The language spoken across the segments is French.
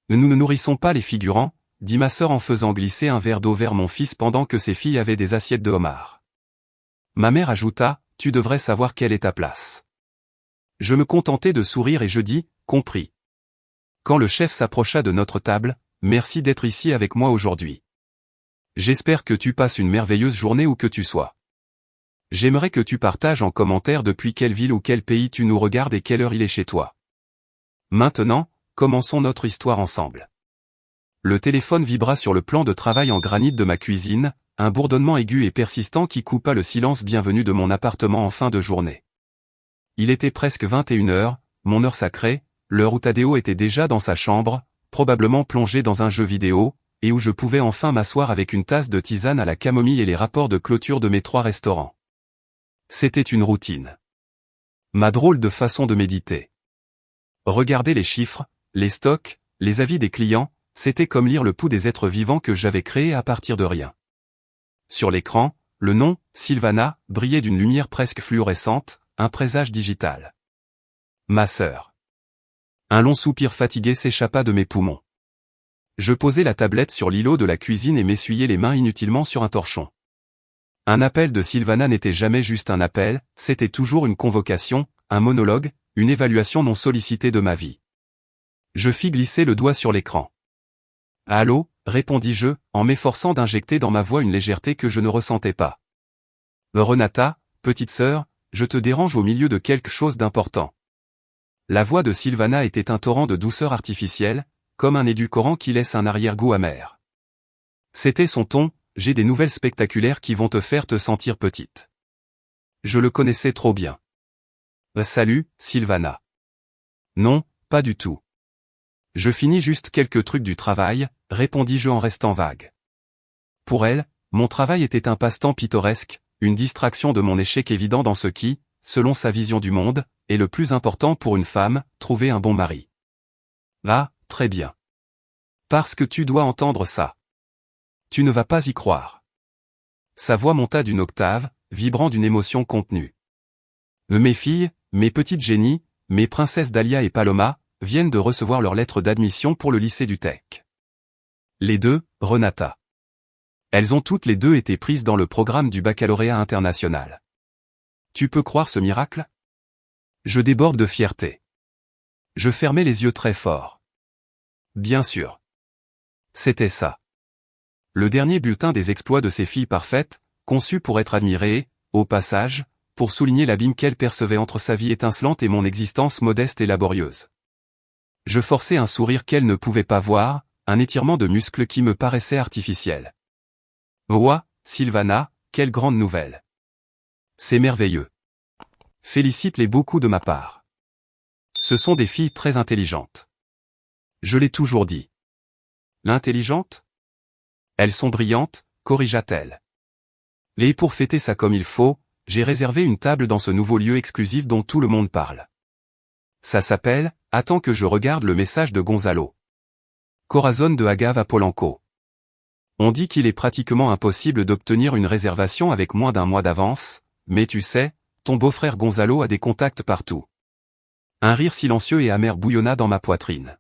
Nous ne nourrissons pas les figurants, dit ma sœur en faisant glisser un verre d'eau vers mon fils pendant que ses filles avaient des assiettes de homard. Ma mère ajouta, tu devrais savoir quelle est ta place. Je me contentai de sourire et je dis, compris. Quand le chef s'approcha de notre table, merci d'être ici avec moi aujourd'hui. J'espère que tu passes une merveilleuse journée où que tu sois. J'aimerais que tu partages en commentaire depuis quelle ville ou quel pays tu nous regardes et quelle heure il est chez toi. Maintenant, commençons notre histoire ensemble. Le téléphone vibra sur le plan de travail en granit de ma cuisine, un bourdonnement aigu et persistant qui coupa le silence bienvenu de mon appartement en fin de journée. Il était presque 21h, mon heure sacrée, l'heure où Tadeo était déjà dans sa chambre, probablement plongé dans un jeu vidéo, et où je pouvais enfin m'asseoir avec une tasse de tisane à la camomille et les rapports de clôture de mes 3 restaurants. C'était une routine. Ma drôle de façon de méditer. Regarder les chiffres, les stocks, les avis des clients, c'était comme lire le pouls des êtres vivants que j'avais créés à partir de rien. Sur l'écran, le nom, Sylvana, brillait d'une lumière presque fluorescente, un présage digital. Ma sœur. Un long soupir fatigué s'échappa de mes poumons. Je posai la tablette sur l'îlot de la cuisine et m'essuyai les mains inutilement sur un torchon. Un appel de Sylvana n'était jamais juste un appel, c'était toujours une convocation, un monologue, une évaluation non sollicitée de ma vie. Je fis glisser le doigt sur l'écran. « Allô » répondis-je, en m'efforçant d'injecter dans ma voix une légèreté que je ne ressentais pas. « Renata, petite sœur, je te dérange au milieu de quelque chose d'important. » La voix de Sylvana était un torrent de douceur artificielle, comme un édulcorant qui laisse un arrière-goût amer. C'était son ton, j'ai des nouvelles spectaculaires qui vont te faire te sentir petite. Je le connaissais trop bien. Salut, Sylvana. Non, pas du tout. Je finis juste quelques trucs du travail, répondis-je en restant vague. Pour elle, mon travail était un passe-temps pittoresque, une distraction de mon échec évident dans ce qui, selon sa vision du monde, est le plus important pour une femme, trouver un bon mari. Ah, très bien. Parce que tu dois entendre ça. Tu ne vas pas y croire. Sa voix monta d'une octave, vibrant d'une émotion contenue. Mes filles, mes petites génies, mes princesses Dahlia et Paloma, viennent de recevoir leur lettre d'admission pour le lycée du Tech. Les deux, Renata. Elles ont toutes les deux été prises dans le programme du baccalauréat international. Tu peux croire ce miracle? Je déborde de fierté. Je fermais les yeux très fort. Bien sûr. C'était ça. Le dernier bulletin des exploits de ces filles parfaites, conçu pour être admiré et, au passage, pour souligner l'abîme qu'elle percevait entre sa vie étincelante et mon existence modeste et laborieuse. Je forçai un sourire qu'elle ne pouvait pas voir, un étirement de muscles qui me paraissait artificiel. Ouah, Sylvana, quelle grande nouvelle. C'est merveilleux. Félicite-les beaucoup de ma part. Ce sont des filles très intelligentes. Je l'ai toujours dit. L'intelligente? Elles sont brillantes, corrigea-t-elle. Et pour fêter ça comme il faut, j'ai réservé une table dans ce nouveau lieu exclusif dont tout le monde parle. Ça s'appelle, attends que je regarde le message de Gonzalo. Corazon de Agave à Polanco. On dit qu'il est pratiquement impossible d'obtenir une réservation avec moins d'un mois d'avance, mais tu sais, ton beau-frère Gonzalo a des contacts partout. Un rire silencieux et amer bouillonna dans ma poitrine.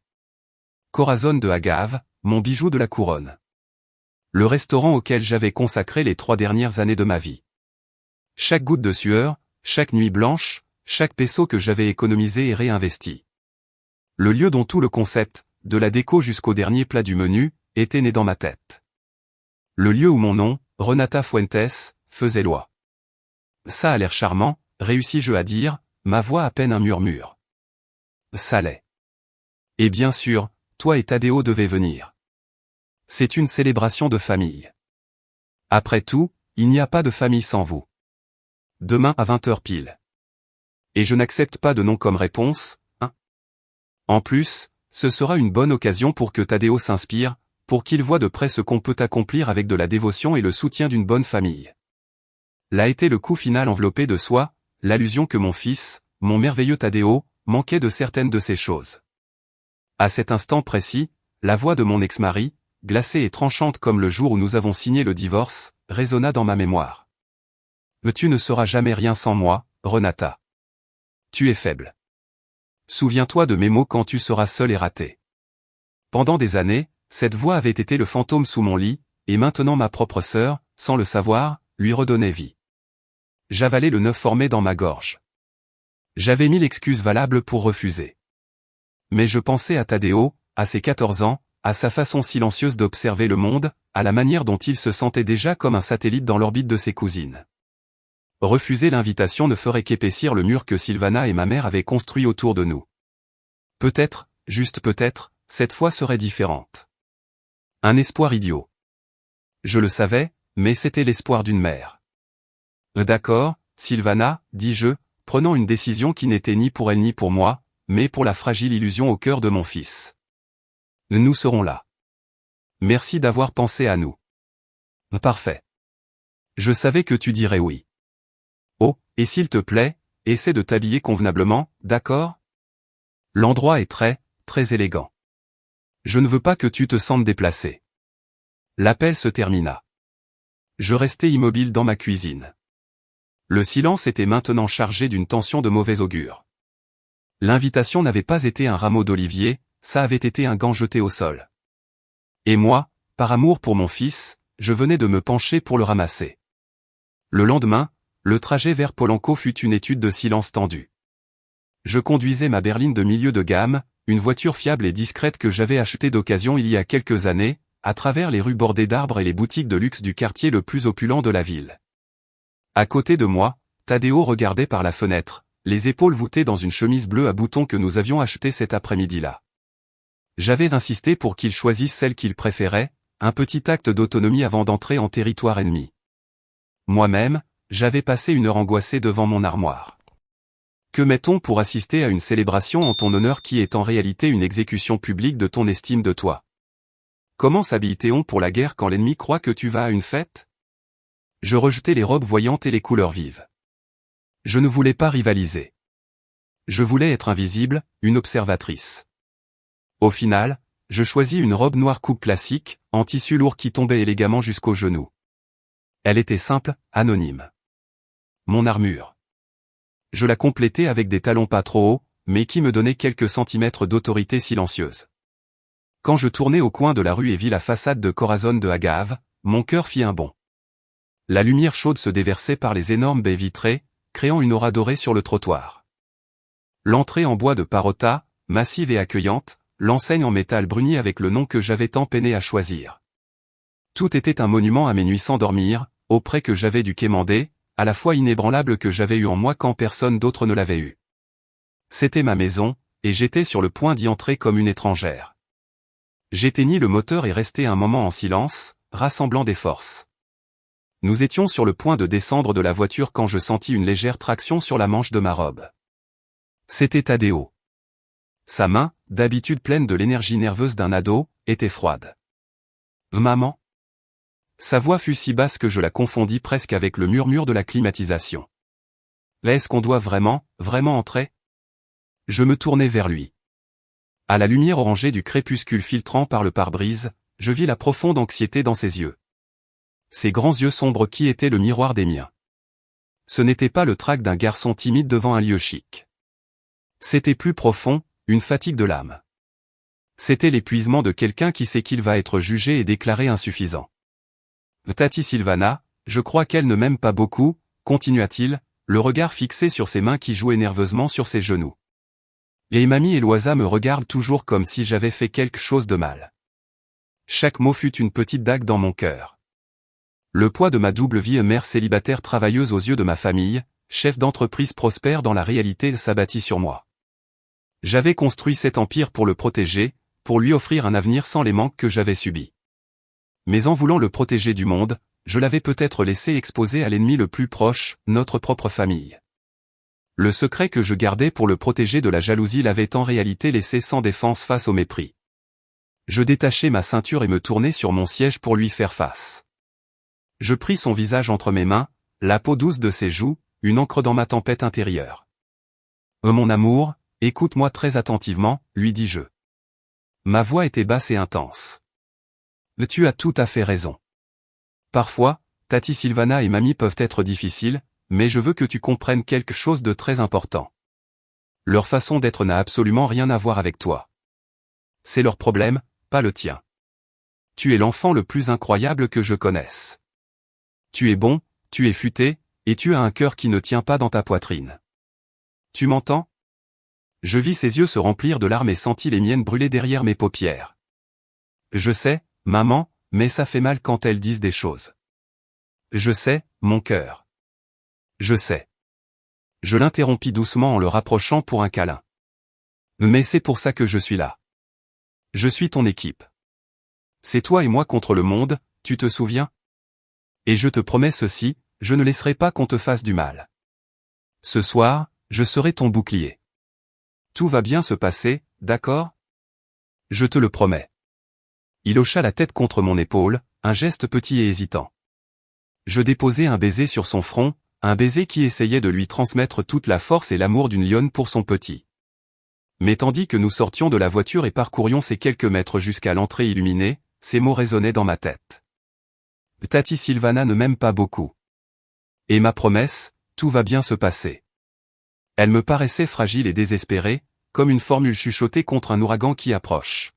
Corazon de Agave, mon bijou de la couronne. Le restaurant auquel j'avais consacré les 3 dernières années de ma vie. Chaque goutte de sueur, chaque nuit blanche, chaque peso que j'avais économisé et réinvesti. Le lieu dont tout le concept, de la déco jusqu'au dernier plat du menu, était né dans ma tête. Le lieu où mon nom, Renata Fuentes, faisait loi. Ça a l'air charmant, réussis-je à dire, ma voix à peine un murmure. Ça l'est. Et bien sûr, toi et Tadeo devez venir. C'est une célébration de famille. Après tout, il n'y a pas de famille sans vous. Demain à 20h pile. Et je n'accepte pas de non comme réponse, hein. En plus, ce sera une bonne occasion pour que Tadeo s'inspire, pour qu'il voie de près ce qu'on peut accomplir avec de la dévotion et le soutien d'une bonne famille. Là était le coup final enveloppé de soi, l'allusion que mon fils, mon merveilleux Tadeo, manquait de certaines de ces choses. À cet instant précis, la voix de mon ex-mari, glacée et tranchante comme le jour où nous avons signé le divorce, résonna dans ma mémoire. Tu ne seras jamais rien sans moi, Renata. Tu es faible. Souviens-toi de mes mots quand tu seras seul et raté. Pendant des années, cette voix avait été le fantôme sous mon lit, et maintenant ma propre sœur, sans le savoir, lui redonnait vie. J'avalais le nœud formé dans ma gorge. J'avais 1000 excuses valables pour refuser. Mais je pensais à Tadeo, à ses 14 ans, à sa façon silencieuse d'observer le monde, à la manière dont il se sentait déjà comme un satellite dans l'orbite de ses cousines. Refuser l'invitation ne ferait qu'épaissir le mur que Sylvana et ma mère avaient construit autour de nous. Peut-être, juste peut-être, cette fois serait différente. Un espoir idiot. Je le savais, mais c'était l'espoir d'une mère. D'accord, Sylvana, dis-je, prenant une décision qui n'était ni pour elle ni pour moi, mais pour la fragile illusion au cœur de mon fils. Nous serons là. Merci d'avoir pensé à nous. Parfait. Je savais que tu dirais oui. Oh, et s'il te plaît, essaie de t'habiller convenablement, d'accord? L'endroit est très élégant. Je ne veux pas que tu te sentes déplacé. L'appel se termina. Je restai immobile dans ma cuisine. Le silence était maintenant chargé d'une tension de mauvais augure. L'invitation n'avait pas été un rameau d'olivier, ça avait été un gant jeté au sol. Et moi, par amour pour mon fils, je venais de me pencher pour le ramasser. Le lendemain, le trajet vers Polanco fut une étude de silence tendu. Je conduisais ma berline de milieu de gamme, une voiture fiable et discrète que j'avais achetée d'occasion il y a quelques années, à travers les rues bordées d'arbres et les boutiques de luxe du quartier le plus opulent de la ville. À côté de moi, Tadeo regardait par la fenêtre, les épaules voûtées dans une chemise bleue à boutons que nous avions achetée cet après-midi-là. J'avais insisté pour qu'il choisisse celle qu'il préférait, un petit acte d'autonomie avant d'entrer en territoire ennemi. Moi-même, j'avais passé une heure angoissée devant mon armoire. Que met-on pour assister à une célébration en ton honneur qui est en réalité une exécution publique de ton estime de toi? Comment s'habille-t-on pour la guerre quand l'ennemi croit que tu vas à une fête? Je rejetais les robes voyantes et les couleurs vives. Je ne voulais pas rivaliser. Je voulais être invisible, une observatrice. Au final, je choisis une robe noire coupe classique, en tissu lourd qui tombait élégamment jusqu'aux genoux. Elle était simple, anonyme. Mon armure. Je la complétais avec des talons pas trop hauts, mais qui me donnaient quelques centimètres d'autorité silencieuse. Quand je tournai au coin de la rue et vis la façade de Corazon de Agave, mon cœur fit un bond. La lumière chaude se déversait par les énormes baies vitrées, créant une aura dorée sur le trottoir. L'entrée en bois de Parota, massive et accueillante, l'enseigne en métal bruni avec le nom que j'avais tant peiné à choisir. Tout était un monument à mes nuits sans dormir, auprès que j'avais du quémander, à la fois inébranlable que j'avais eu en moi quand personne d'autre ne l'avait eu. C'était ma maison, et j'étais sur le point d'y entrer comme une étrangère. J'éteignis le moteur et restai un moment en silence, rassemblant des forces. Nous étions sur le point de descendre de la voiture quand je sentis une légère traction sur la manche de ma robe. C'était Tadeo. Sa main, d'habitude pleine de l'énergie nerveuse d'un ado, était froide. Maman? Sa voix fut si basse que je la confondis presque avec le murmure de la climatisation. Est-ce qu'on doit vraiment entrer? Je me tournai vers lui. À la lumière orangée du crépuscule filtrant par le pare-brise, je vis la profonde anxiété dans ses yeux. Ces grands yeux sombres qui étaient le miroir des miens. Ce n'était pas le trac d'un garçon timide devant un lieu chic. C'était plus profond, une fatigue de l'âme. C'était l'épuisement de quelqu'un qui sait qu'il va être jugé et déclaré insuffisant. Tati Sylvana, je crois qu'elle ne m'aime pas beaucoup, continua-t-il, le regard fixé sur ses mains qui jouaient nerveusement sur ses genoux. Et Mamie Eloisa me regarde toujours comme si j'avais fait quelque chose de mal. Chaque mot fut une petite dague dans mon cœur. Le poids de ma double vie, mère célibataire travailleuse aux yeux de ma famille, chef d'entreprise prospère dans la réalité, s'abattit sur moi. J'avais construit cet empire pour le protéger, pour lui offrir un avenir sans les manques que j'avais subis. Mais en voulant le protéger du monde, je l'avais peut-être laissé exposé à l'ennemi le plus proche, notre propre famille. Le secret que je gardais pour le protéger de la jalousie l'avait en réalité laissé sans défense face au mépris. Je détachai ma ceinture et me tournai sur mon siège pour lui faire face. Je pris son visage entre mes mains, la peau douce de ses joues, une encre dans ma tempête intérieure. « Mon amour, écoute-moi très attentivement, lui dis-je. » Ma voix était basse et intense. « Tu as tout à fait raison. Parfois, Tati Sylvana et Mamie peuvent être difficiles, mais je veux que tu comprennes quelque chose de très important. Leur façon d'être n'a absolument rien à voir avec toi. C'est leur problème, pas le tien. Tu es l'enfant le plus incroyable que je connaisse. Tu es bon, tu es futé, et tu as un cœur qui ne tient pas dans ta poitrine. Tu m'entends? Je vis ses yeux se remplir de larmes et sentis les miennes brûler derrière mes paupières. Je sais, maman, mais ça fait mal quand elles disent des choses. Je sais, mon cœur. Je sais. Je l'interrompis doucement en le rapprochant pour un câlin. Mais c'est pour ça que je suis là. Je suis ton équipe. C'est toi et moi contre le monde, tu te souviens? Et je te promets ceci, je ne laisserai pas qu'on te fasse du mal. Ce soir, je serai ton bouclier. Tout va bien se passer, d'accord? Je te le promets. Il hocha la tête contre mon épaule, un geste petit et hésitant. Je déposai un baiser sur son front, un baiser qui essayait de lui transmettre toute la force et l'amour d'une lionne pour son petit. Mais tandis que nous sortions de la voiture et parcourions ces quelques mètres jusqu'à l'entrée illuminée, ces mots résonnaient dans ma tête. Tati Sylvana ne m'aime pas beaucoup. Et ma promesse, tout va bien se passer. Elle me paraissait fragile et désespérée, comme une formule chuchotée contre un ouragan qui approche.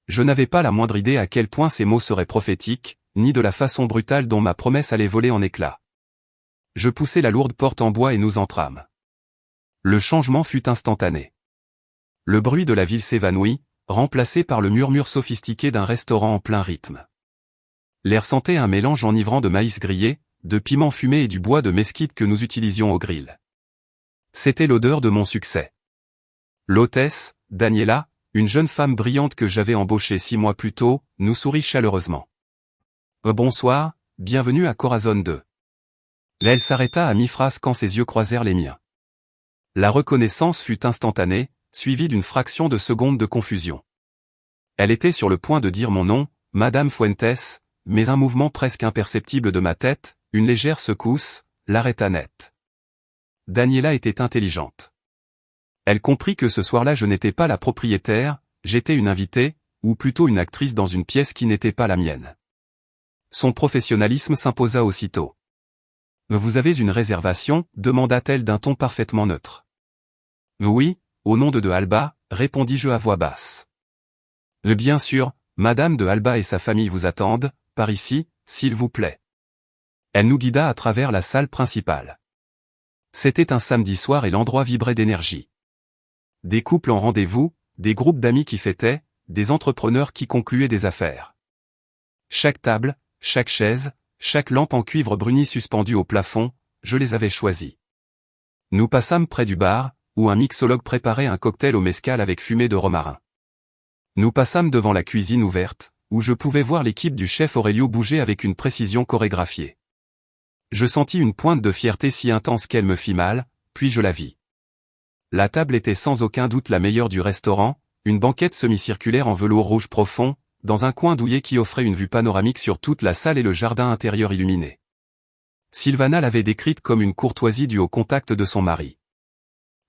Je n'avais pas la moindre idée à quel point ces mots seraient prophétiques, ni de la façon brutale dont ma promesse allait voler en éclats. Je poussai la lourde porte en bois et nous entrâmes. Le changement fut instantané. Le bruit de la ville s'évanouit, remplacé par le murmure sophistiqué d'un restaurant en plein rythme. L'air sentait un mélange enivrant de maïs grillé, de piments fumés et du bois de mesquite que nous utilisions au grill. C'était l'odeur de mon succès. L'hôtesse, Daniela, une jeune femme brillante que j'avais embauchée 6 mois plus tôt, nous sourit chaleureusement. Bonsoir, bienvenue à Corazon 2. Elle s'arrêta à mi-phrase quand ses yeux croisèrent les miens. La reconnaissance fut instantanée, suivie d'une fraction de seconde de confusion. Elle était sur le point de dire mon nom, Madame Fuentes, mais un mouvement presque imperceptible de ma tête, une légère secousse, l'arrêta net. Daniela était intelligente. Elle comprit que ce soir-là je n'étais pas la propriétaire, j'étais une invitée, ou plutôt une actrice dans une pièce qui n'était pas la mienne. Son professionnalisme s'imposa aussitôt. « Vous avez une réservation ?» demanda-t-elle d'un ton parfaitement neutre. « Oui, au nom de Alba », répondis-je à voix basse. « Bien sûr, Madame de Alba et sa famille vous attendent, par ici, s'il vous plaît. » Elle nous guida à travers la salle principale. C'était un samedi soir et l'endroit vibrait d'énergie. Des couples en rendez-vous, des groupes d'amis qui fêtaient, des entrepreneurs qui concluaient des affaires. Chaque table, chaque chaise, chaque lampe en cuivre bruni suspendue au plafond, je les avais choisis. Nous passâmes près du bar, où un mixologue préparait un cocktail au mezcal avec fumée de romarin. Nous passâmes devant la cuisine ouverte, où je pouvais voir l'équipe du chef Aurelio bouger avec une précision chorégraphiée. Je sentis une pointe de fierté si intense qu'elle me fit mal, puis je la vis. La table était sans aucun doute la meilleure du restaurant, une banquette semi-circulaire en velours rouge profond, dans un coin douillet qui offrait une vue panoramique sur toute la salle et le jardin intérieur illuminé. Sylvana l'avait décrite comme une courtoisie due au contact de son mari.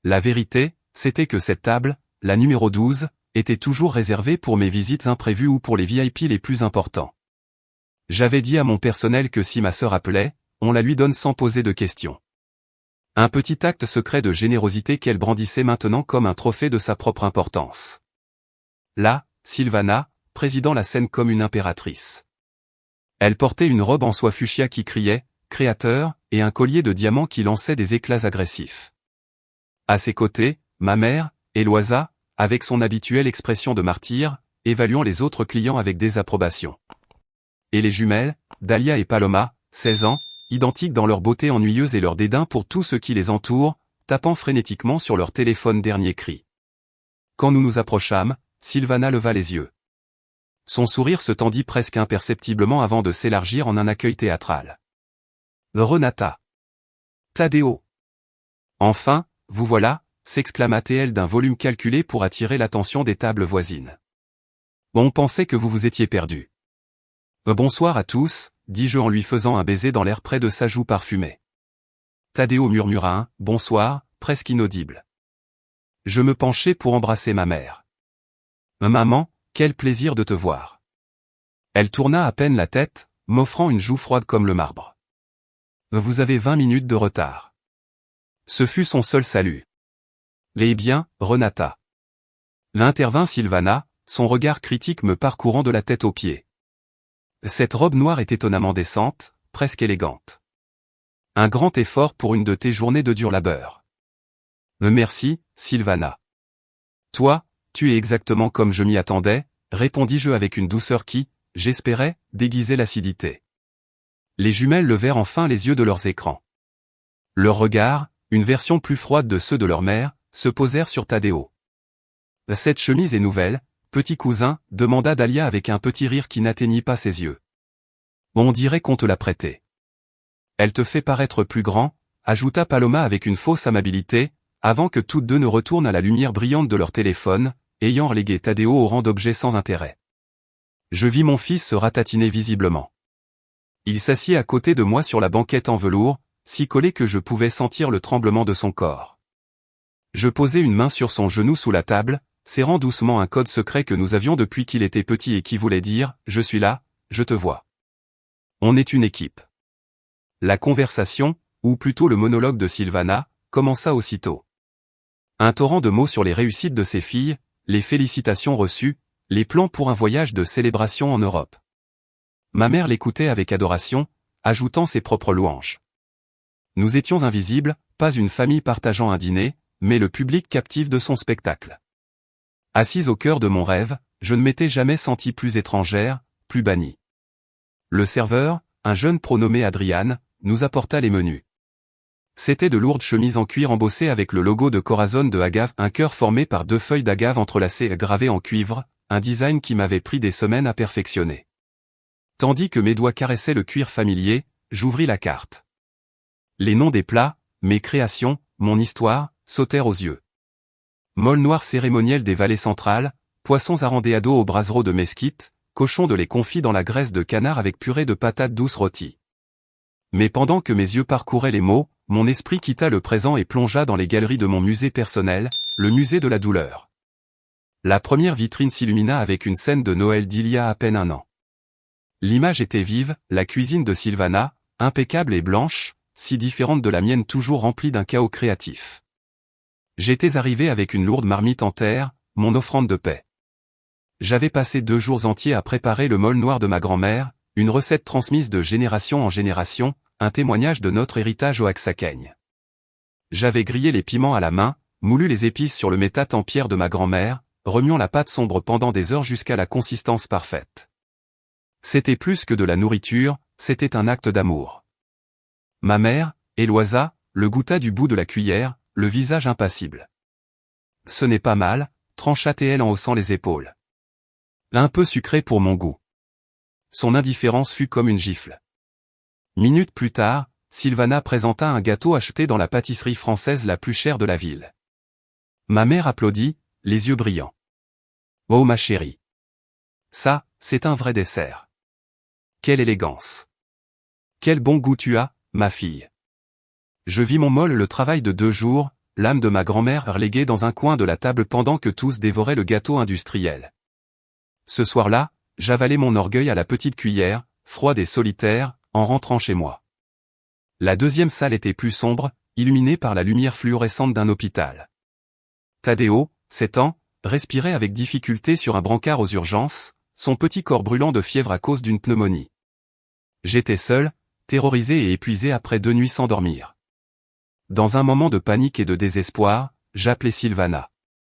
La vérité, c'était que cette table, la numéro 12, était toujours réservée pour mes visites imprévues ou pour les VIP les plus importants. J'avais dit à mon personnel que si ma sœur appelait, on la lui donne sans poser de questions. Un petit acte secret de générosité qu'elle brandissait maintenant comme un trophée de sa propre importance. Là, Sylvana, présidant la scène comme une impératrice. Elle portait une robe en soie fuchsia qui criait « Créateur » et un collier de diamants qui lançait des éclats agressifs. À ses côtés, ma mère, Eloisa, avec son habituelle expression de martyr, évaluant les autres clients avec désapprobation. Et les jumelles, Dahlia et Paloma, 16 ans, identiques dans leur beauté ennuyeuse et leur dédain pour tout ce qui les entoure, tapant frénétiquement sur leur téléphone dernier cri. Quand nous nous approchâmes, Sylvana leva les yeux. Son sourire se tendit presque imperceptiblement avant de s'élargir en un accueil théâtral. Renata. Tadeo. Enfin, vous voilà, s'exclama-t-elle d'un volume calculé pour attirer l'attention des tables voisines. On pensait que vous vous étiez perdu. Bonsoir à tous, dis-je en lui faisant un baiser dans l'air près de sa joue parfumée. Tadeo murmura un « bonsoir », presque inaudible. Je me penchai pour embrasser ma mère. Maman, quel plaisir de te voir. Elle tourna à peine la tête, m'offrant une joue froide comme le marbre. Vous avez 20 minutes de retard. Ce fut son seul salut. Eh bien, Renata. L'intervint Sylvana, son regard critique me parcourant de la tête aux pieds. Cette robe noire est étonnamment décente, presque élégante. Un grand effort pour une de tes journées de dur labeur. Merci, Sylvana. Toi, tu es exactement comme je m'y attendais, répondis-je avec une douceur qui, j'espérais, déguisait l'acidité. Les jumelles levèrent enfin les yeux de leurs écrans. Leurs regards, une version plus froide de ceux de leur mère, se posèrent sur Tadeo. Cette chemise est nouvelle, petit cousin, demanda Dahlia avec un petit rire qui n'atteignit pas ses yeux. On dirait qu'on te l'a prêtée. Elle te fait paraître plus grand, ajouta Paloma avec une fausse amabilité, avant que toutes deux ne retournent à la lumière brillante de leur téléphone, ayant relégué Tadeo au rang d'objet sans intérêt. Je vis mon fils se ratatiner visiblement. Il s'assied à côté de moi sur la banquette en velours, si collé que je pouvais sentir le tremblement de son corps. Je posai une main sur son genou sous la table, serrant doucement un code secret que nous avions depuis qu'il était petit et qui voulait dire « Je suis là, je te vois ». On est une équipe. La conversation, ou plutôt le monologue de Sylvana, commença aussitôt. Un torrent de mots sur les réussites de ses filles, les félicitations reçues, les plans pour un voyage de célébration en Europe. Ma mère l'écoutait avec adoration, ajoutant ses propres louanges. Nous étions invisibles, pas une famille partageant un dîner, mais le public captif de son spectacle. Assise au cœur de mon rêve, je ne m'étais jamais sentie plus étrangère, plus bannie. Le serveur, un jeune pronommé Adrian, nous apporta les menus. C'étaient de lourdes chemises en cuir embossées avec le logo de Corazon de agave, un cœur formé par 2 feuilles d'agave entrelacées gravées en cuivre, un design qui m'avait pris des semaines à perfectionner. Tandis que mes doigts caressaient le cuir familier, j'ouvris la carte. Les noms des plats, mes créations, mon histoire, sautèrent aux yeux. Molle noire cérémonielle des vallées centrales, poissons arrandéados au brasero de mesquite, cochon de lait confit dans la graisse de canard avec purée de patates douces rôties. Mais pendant que mes yeux parcouraient les mots, mon esprit quitta le présent et plongea dans les galeries de mon musée personnel, le musée de la douleur. La première vitrine s'illumina avec une scène de Noël d'il y a à peine un an. L'image était vive, la cuisine de Sylvana, impeccable et blanche, si différente de la mienne toujours remplie d'un chaos créatif. J'étais arrivé avec une lourde marmite en terre, mon offrande de paix. J'avais passé 2 jours entiers à préparer le mole noir de ma grand-mère, une recette transmise de génération en génération, un témoignage de notre héritage oaxacagne. J'avais grillé les piments à la main, moulu les épices sur le métate en pierre de ma grand-mère, remuant la pâte sombre pendant des heures jusqu'à la consistance parfaite. C'était plus que de la nourriture, c'était un acte d'amour. Ma mère, Eloisa, le goûta du bout de la cuillère, le visage impassible. Ce n'est pas mal, trancha-t-elle en haussant les épaules. Un peu sucré pour mon goût. Son indifférence fut comme une gifle. Minutes plus tard, Sylvana présenta un gâteau acheté dans la pâtisserie française la plus chère de la ville. Ma mère applaudit, les yeux brillants. Oh ma chérie. Ça, c'est un vrai dessert. Quelle élégance. Quel bon goût tu as, ma fille. Je vis mon molle le travail de 2 jours, l'âme de ma grand-mère reléguée dans un coin de la table pendant que tous dévoraient le gâteau industriel. Ce soir-là, j'avalais mon orgueil à la petite cuillère, froide et solitaire, en rentrant chez moi. La deuxième salle était plus sombre, illuminée par la lumière fluorescente d'un hôpital. Tadeo, 7 ans, respirait avec difficulté sur un brancard aux urgences, son petit corps brûlant de fièvre à cause d'une pneumonie. J'étais seul, terrorisé et épuisé après 2 nuits sans dormir. Dans un moment de panique et de désespoir, j'appelai Sylvana.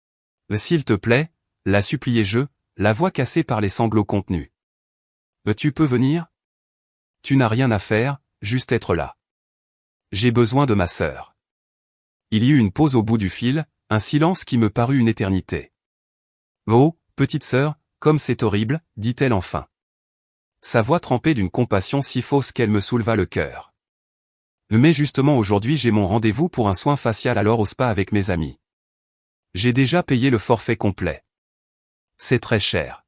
« S'il te plaît » la suppliai-je, la voix cassée par les sanglots contenus. « Tu peux venir ? Tu n'as rien à faire, juste être là. J'ai besoin de ma sœur. » Il y eut une pause au bout du fil, un silence qui me parut une éternité. « Oh, petite sœur, comme c'est horrible, dit-elle enfin. » Sa voix trempée d'une compassion si fausse qu'elle me souleva le cœur. « Mais justement aujourd'hui j'ai mon rendez-vous pour un soin facial alors au spa avec mes amis. J'ai déjà payé le forfait complet. C'est très cher.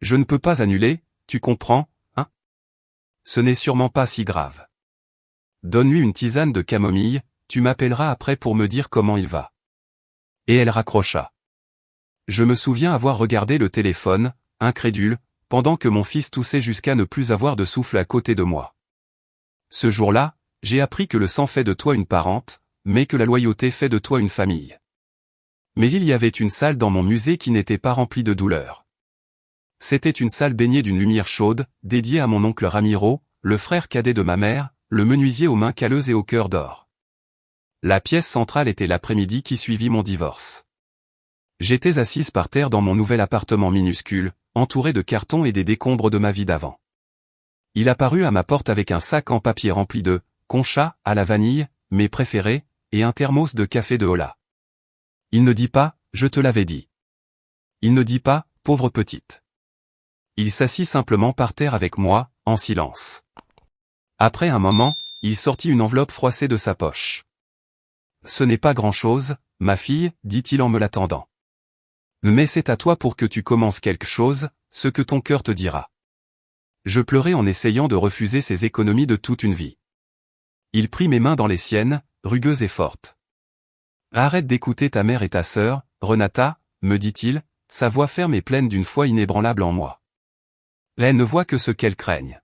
Je ne peux pas annuler, tu comprends, hein? Ce n'est sûrement pas si grave. Donne-lui une tisane de camomille, tu m'appelleras après pour me dire comment il va. » Et elle raccrocha. Je me souviens avoir regardé le téléphone, incrédule, pendant que mon fils toussait jusqu'à ne plus avoir de souffle à côté de moi. Ce jour-là, j'ai appris que le sang fait de toi une parente, mais que la loyauté fait de toi une famille. Mais il y avait une salle dans mon musée qui n'était pas remplie de douleur. C'était une salle baignée d'une lumière chaude, dédiée à mon oncle Ramiro, le frère cadet de ma mère, le menuisier aux mains calleuses et au cœur d'or. La pièce centrale était l'après-midi qui suivit mon divorce. J'étais assise par terre dans mon nouvel appartement minuscule, entouré de cartons et des décombres de ma vie d'avant. Il apparut à ma porte avec un sac en papier rempli de concha à la vanille, mes préférés, et un thermos de café de Hola. Il ne dit pas, je te l'avais dit. Il ne dit pas, pauvre petite. Il s'assit simplement par terre avec moi, en silence. Après un moment, il sortit une enveloppe froissée de sa poche. Ce n'est pas grand-chose, ma fille, dit-il en me l'attendant. Mais c'est à toi pour que tu commences quelque chose, ce que ton cœur te dira. Je pleurais en essayant de refuser ces économies de toute une vie. Il prit mes mains dans les siennes, rugueuses et fortes. Arrête d'écouter ta mère et ta sœur, Renata, me dit-il, sa voix ferme et pleine d'une foi inébranlable en moi. Elles ne voient que ce qu'elles craignent.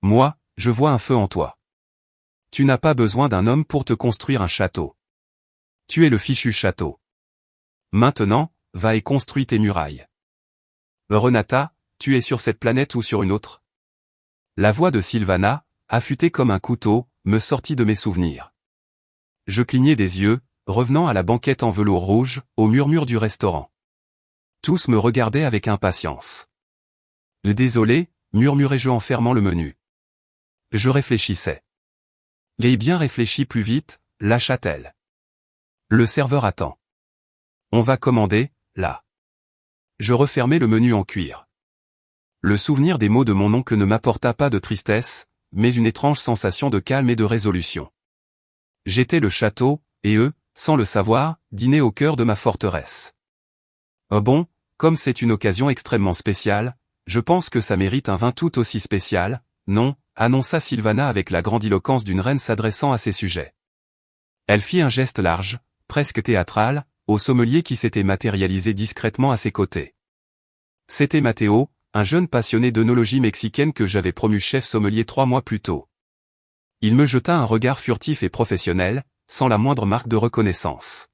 Moi, je vois un feu en toi. Tu n'as pas besoin d'un homme pour te construire un château. Tu es le fichu château. Maintenant, va et construis tes murailles. Renata, tu es sur cette planète ou sur une autre? La voix de Sylvana, affûtée comme un couteau, me sortit de mes souvenirs. Je clignai des yeux, revenant à la banquette en velours rouge, au murmure du restaurant. Tous me regardaient avec impatience. Désolé, murmurai-je en fermant le menu. Je réfléchissais. Et bien réfléchis plus vite, lâcha-t-elle. Le serveur attend. On va commander, là. Je refermai le menu en cuir. Le souvenir des mots de mon oncle ne m'apporta pas de tristesse, mais une étrange sensation de calme et de résolution. J'étais le château, et eux, sans le savoir, dînaient au cœur de ma forteresse. Oh bon, comme c'est une occasion extrêmement spéciale, je pense que ça mérite un vin tout aussi spécial, non, annonça Sylvana avec la grandiloquence d'une reine s'adressant à ses sujets. Elle fit un geste large, presque théâtral, au sommelier qui s'était matérialisé discrètement à ses côtés. C'était Matteo, un jeune passionné d'œnologie mexicaine que j'avais promu chef sommelier 3 mois plus tôt. Il me jeta un regard furtif et professionnel, sans la moindre marque de reconnaissance.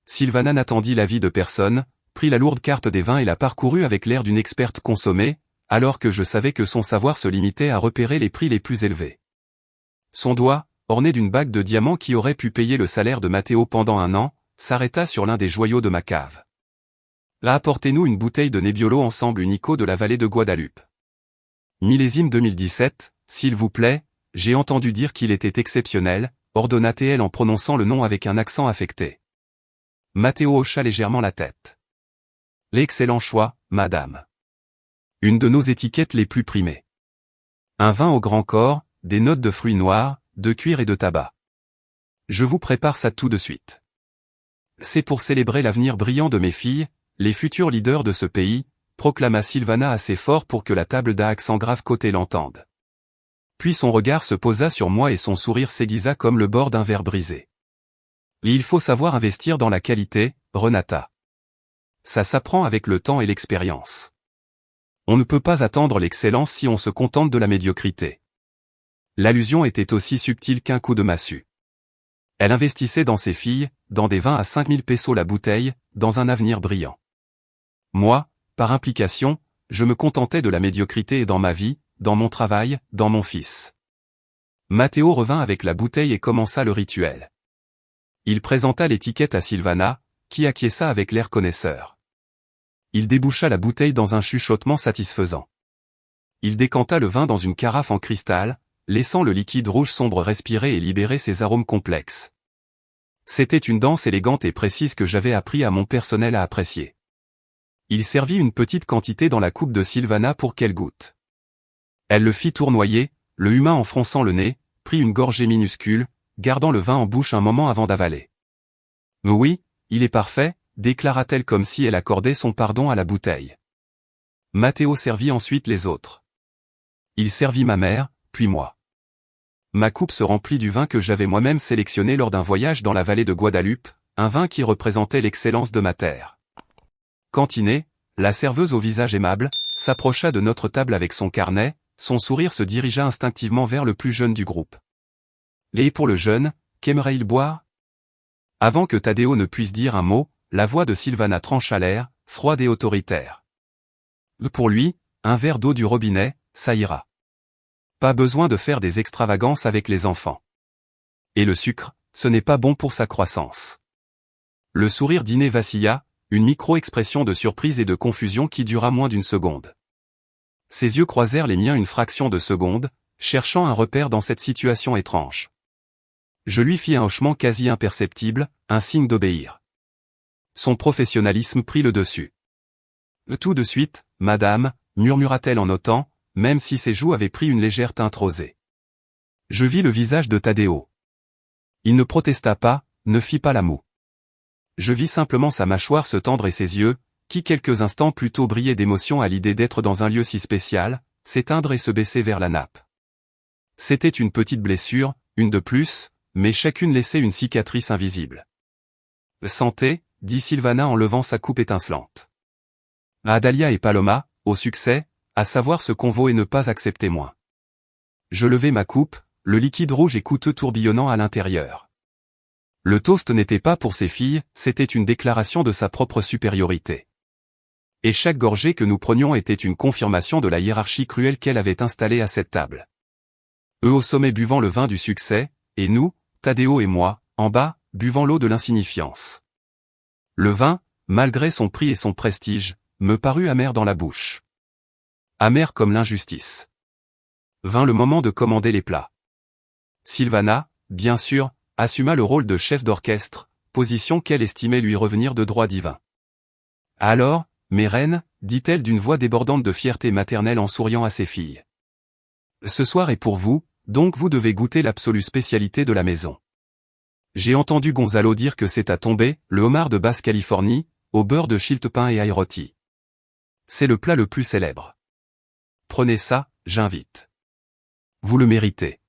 Sylvana n'attendit l'avis de personne, prit la lourde carte des vins et la parcourut avec l'air d'une experte consommée, alors que je savais que son savoir se limitait à repérer les prix les plus élevés. Son doigt, orné d'une bague de diamants qui aurait pu payer le salaire de Matteo pendant 1 an, s'arrêta sur l'un des joyaux de ma cave. Là, apportez-nous une bouteille de Nebbiolo ensemble unico de la vallée de Guadalupe. Millésime 2017, s'il vous plaît, j'ai entendu dire qu'il était exceptionnel, ordonna TL en prononçant le nom avec un accent affecté. Matteo hocha légèrement la tête. L'excellent choix, madame. Une de nos étiquettes les plus primées. Un vin au grand corps, des notes de fruits noirs, de cuir et de tabac. Je vous prépare ça tout de suite. C'est pour célébrer l'avenir brillant de mes filles, les futurs leaders de ce pays, proclama Sylvana assez fort pour que la table d'accent grave côté l'entende. Puis son regard se posa sur moi et son sourire s'aiguisa comme le bord d'un verre brisé. Et il faut savoir investir dans la qualité, Renata. Ça s'apprend avec le temps et l'expérience. On ne peut pas attendre l'excellence si on se contente de la médiocrité. L'allusion était aussi subtile qu'un coup de massue. Elle investissait dans ses filles, dans des vins à 5000 pesos la bouteille, dans un avenir brillant. Moi, par implication, je me contentais de la médiocrité dans ma vie, dans mon travail, dans mon fils. Matteo revint avec la bouteille et commença le rituel. Il présenta l'étiquette à Sylvana, qui acquiesça avec l'air connaisseur. Il déboucha la bouteille dans un chuchotement satisfaisant. Il décanta le vin dans une carafe en cristal, laissant le liquide rouge sombre respirer et libérer ses arômes complexes. C'était une danse élégante et précise que j'avais appris à mon personnel à apprécier. Il servit une petite quantité dans la coupe de Sylvana pour qu'elle goûte. Elle le fit tournoyer, le huma en fronçant le nez, prit une gorgée minuscule, gardant le vin en bouche un moment avant d'avaler. « Oui, il est parfait », déclara-t-elle comme si elle accordait son pardon à la bouteille. Matteo servit ensuite les autres. Il servit ma mère, puis moi. Ma coupe se remplit du vin que j'avais moi-même sélectionné lors d'un voyage dans la vallée de Guadalupe, un vin qui représentait l'excellence de ma terre. Cantinée, la serveuse au visage aimable, s'approcha de notre table avec son carnet, son sourire se dirigea instinctivement vers le plus jeune du groupe. Et pour le jeune, qu'aimerait-il boire? Avant que Tadeo ne puisse dire un mot, la voix de Sylvana trancha l'air, froide et autoritaire. Pour lui, un verre d'eau du robinet, ça ira. Pas besoin de faire des extravagances avec les enfants. Et le sucre, ce n'est pas bon pour sa croissance. Le sourire d'Iné vacilla, une micro-expression de surprise et de confusion qui dura moins d'une seconde. Ses yeux croisèrent les miens une fraction de seconde, cherchant un repère dans cette situation étrange. Je lui fis un hochement quasi imperceptible, un signe d'obéir. Son professionnalisme prit le dessus. Tout de suite, madame, murmura-t-elle en notant, même si ses joues avaient pris une légère teinte rosée. Je vis le visage de Tadeo. Il ne protesta pas, ne fit pas la moue. Je vis simplement sa mâchoire se tendre et ses yeux, qui quelques instants plus tôt brillaient d'émotion à l'idée d'être dans un lieu si spécial, s'éteindre et se baisser vers la nappe. C'était une petite blessure, une de plus, mais chacune laissait une cicatrice invisible. « Santé », dit Sylvana en levant sa coupe étincelante. À Dalia et Paloma, au succès, à savoir ce qu'on vaut et ne pas accepter moins. Je levai ma coupe, le liquide rouge et coûteux tourbillonnant à l'intérieur. Le toast n'était pas pour ses filles, c'était une déclaration de sa propre supériorité. Et chaque gorgée que nous prenions était une confirmation de la hiérarchie cruelle qu'elle avait installée à cette table. Eux au sommet buvant le vin du succès, et nous, Tadeo et moi, en bas, buvant l'eau de l'insignifiance. Le vin, malgré son prix et son prestige, me parut amer dans la bouche. Amer comme l'injustice. Vint le moment de commander les plats. Sylvana, bien sûr, assuma le rôle de chef d'orchestre, position qu'elle estimait lui revenir de droit divin. Alors, mes reines, dit-elle d'une voix débordante de fierté maternelle en souriant à ses filles. Ce soir est pour vous, donc vous devez goûter l'absolue spécialité de la maison. J'ai entendu Gonzalo dire que c'est à tomber, le homard de Basse-Californie, au beurre de chiltepin et ail rôti. C'est le plat le plus célèbre. Prenez ça, j'invite. Vous le méritez.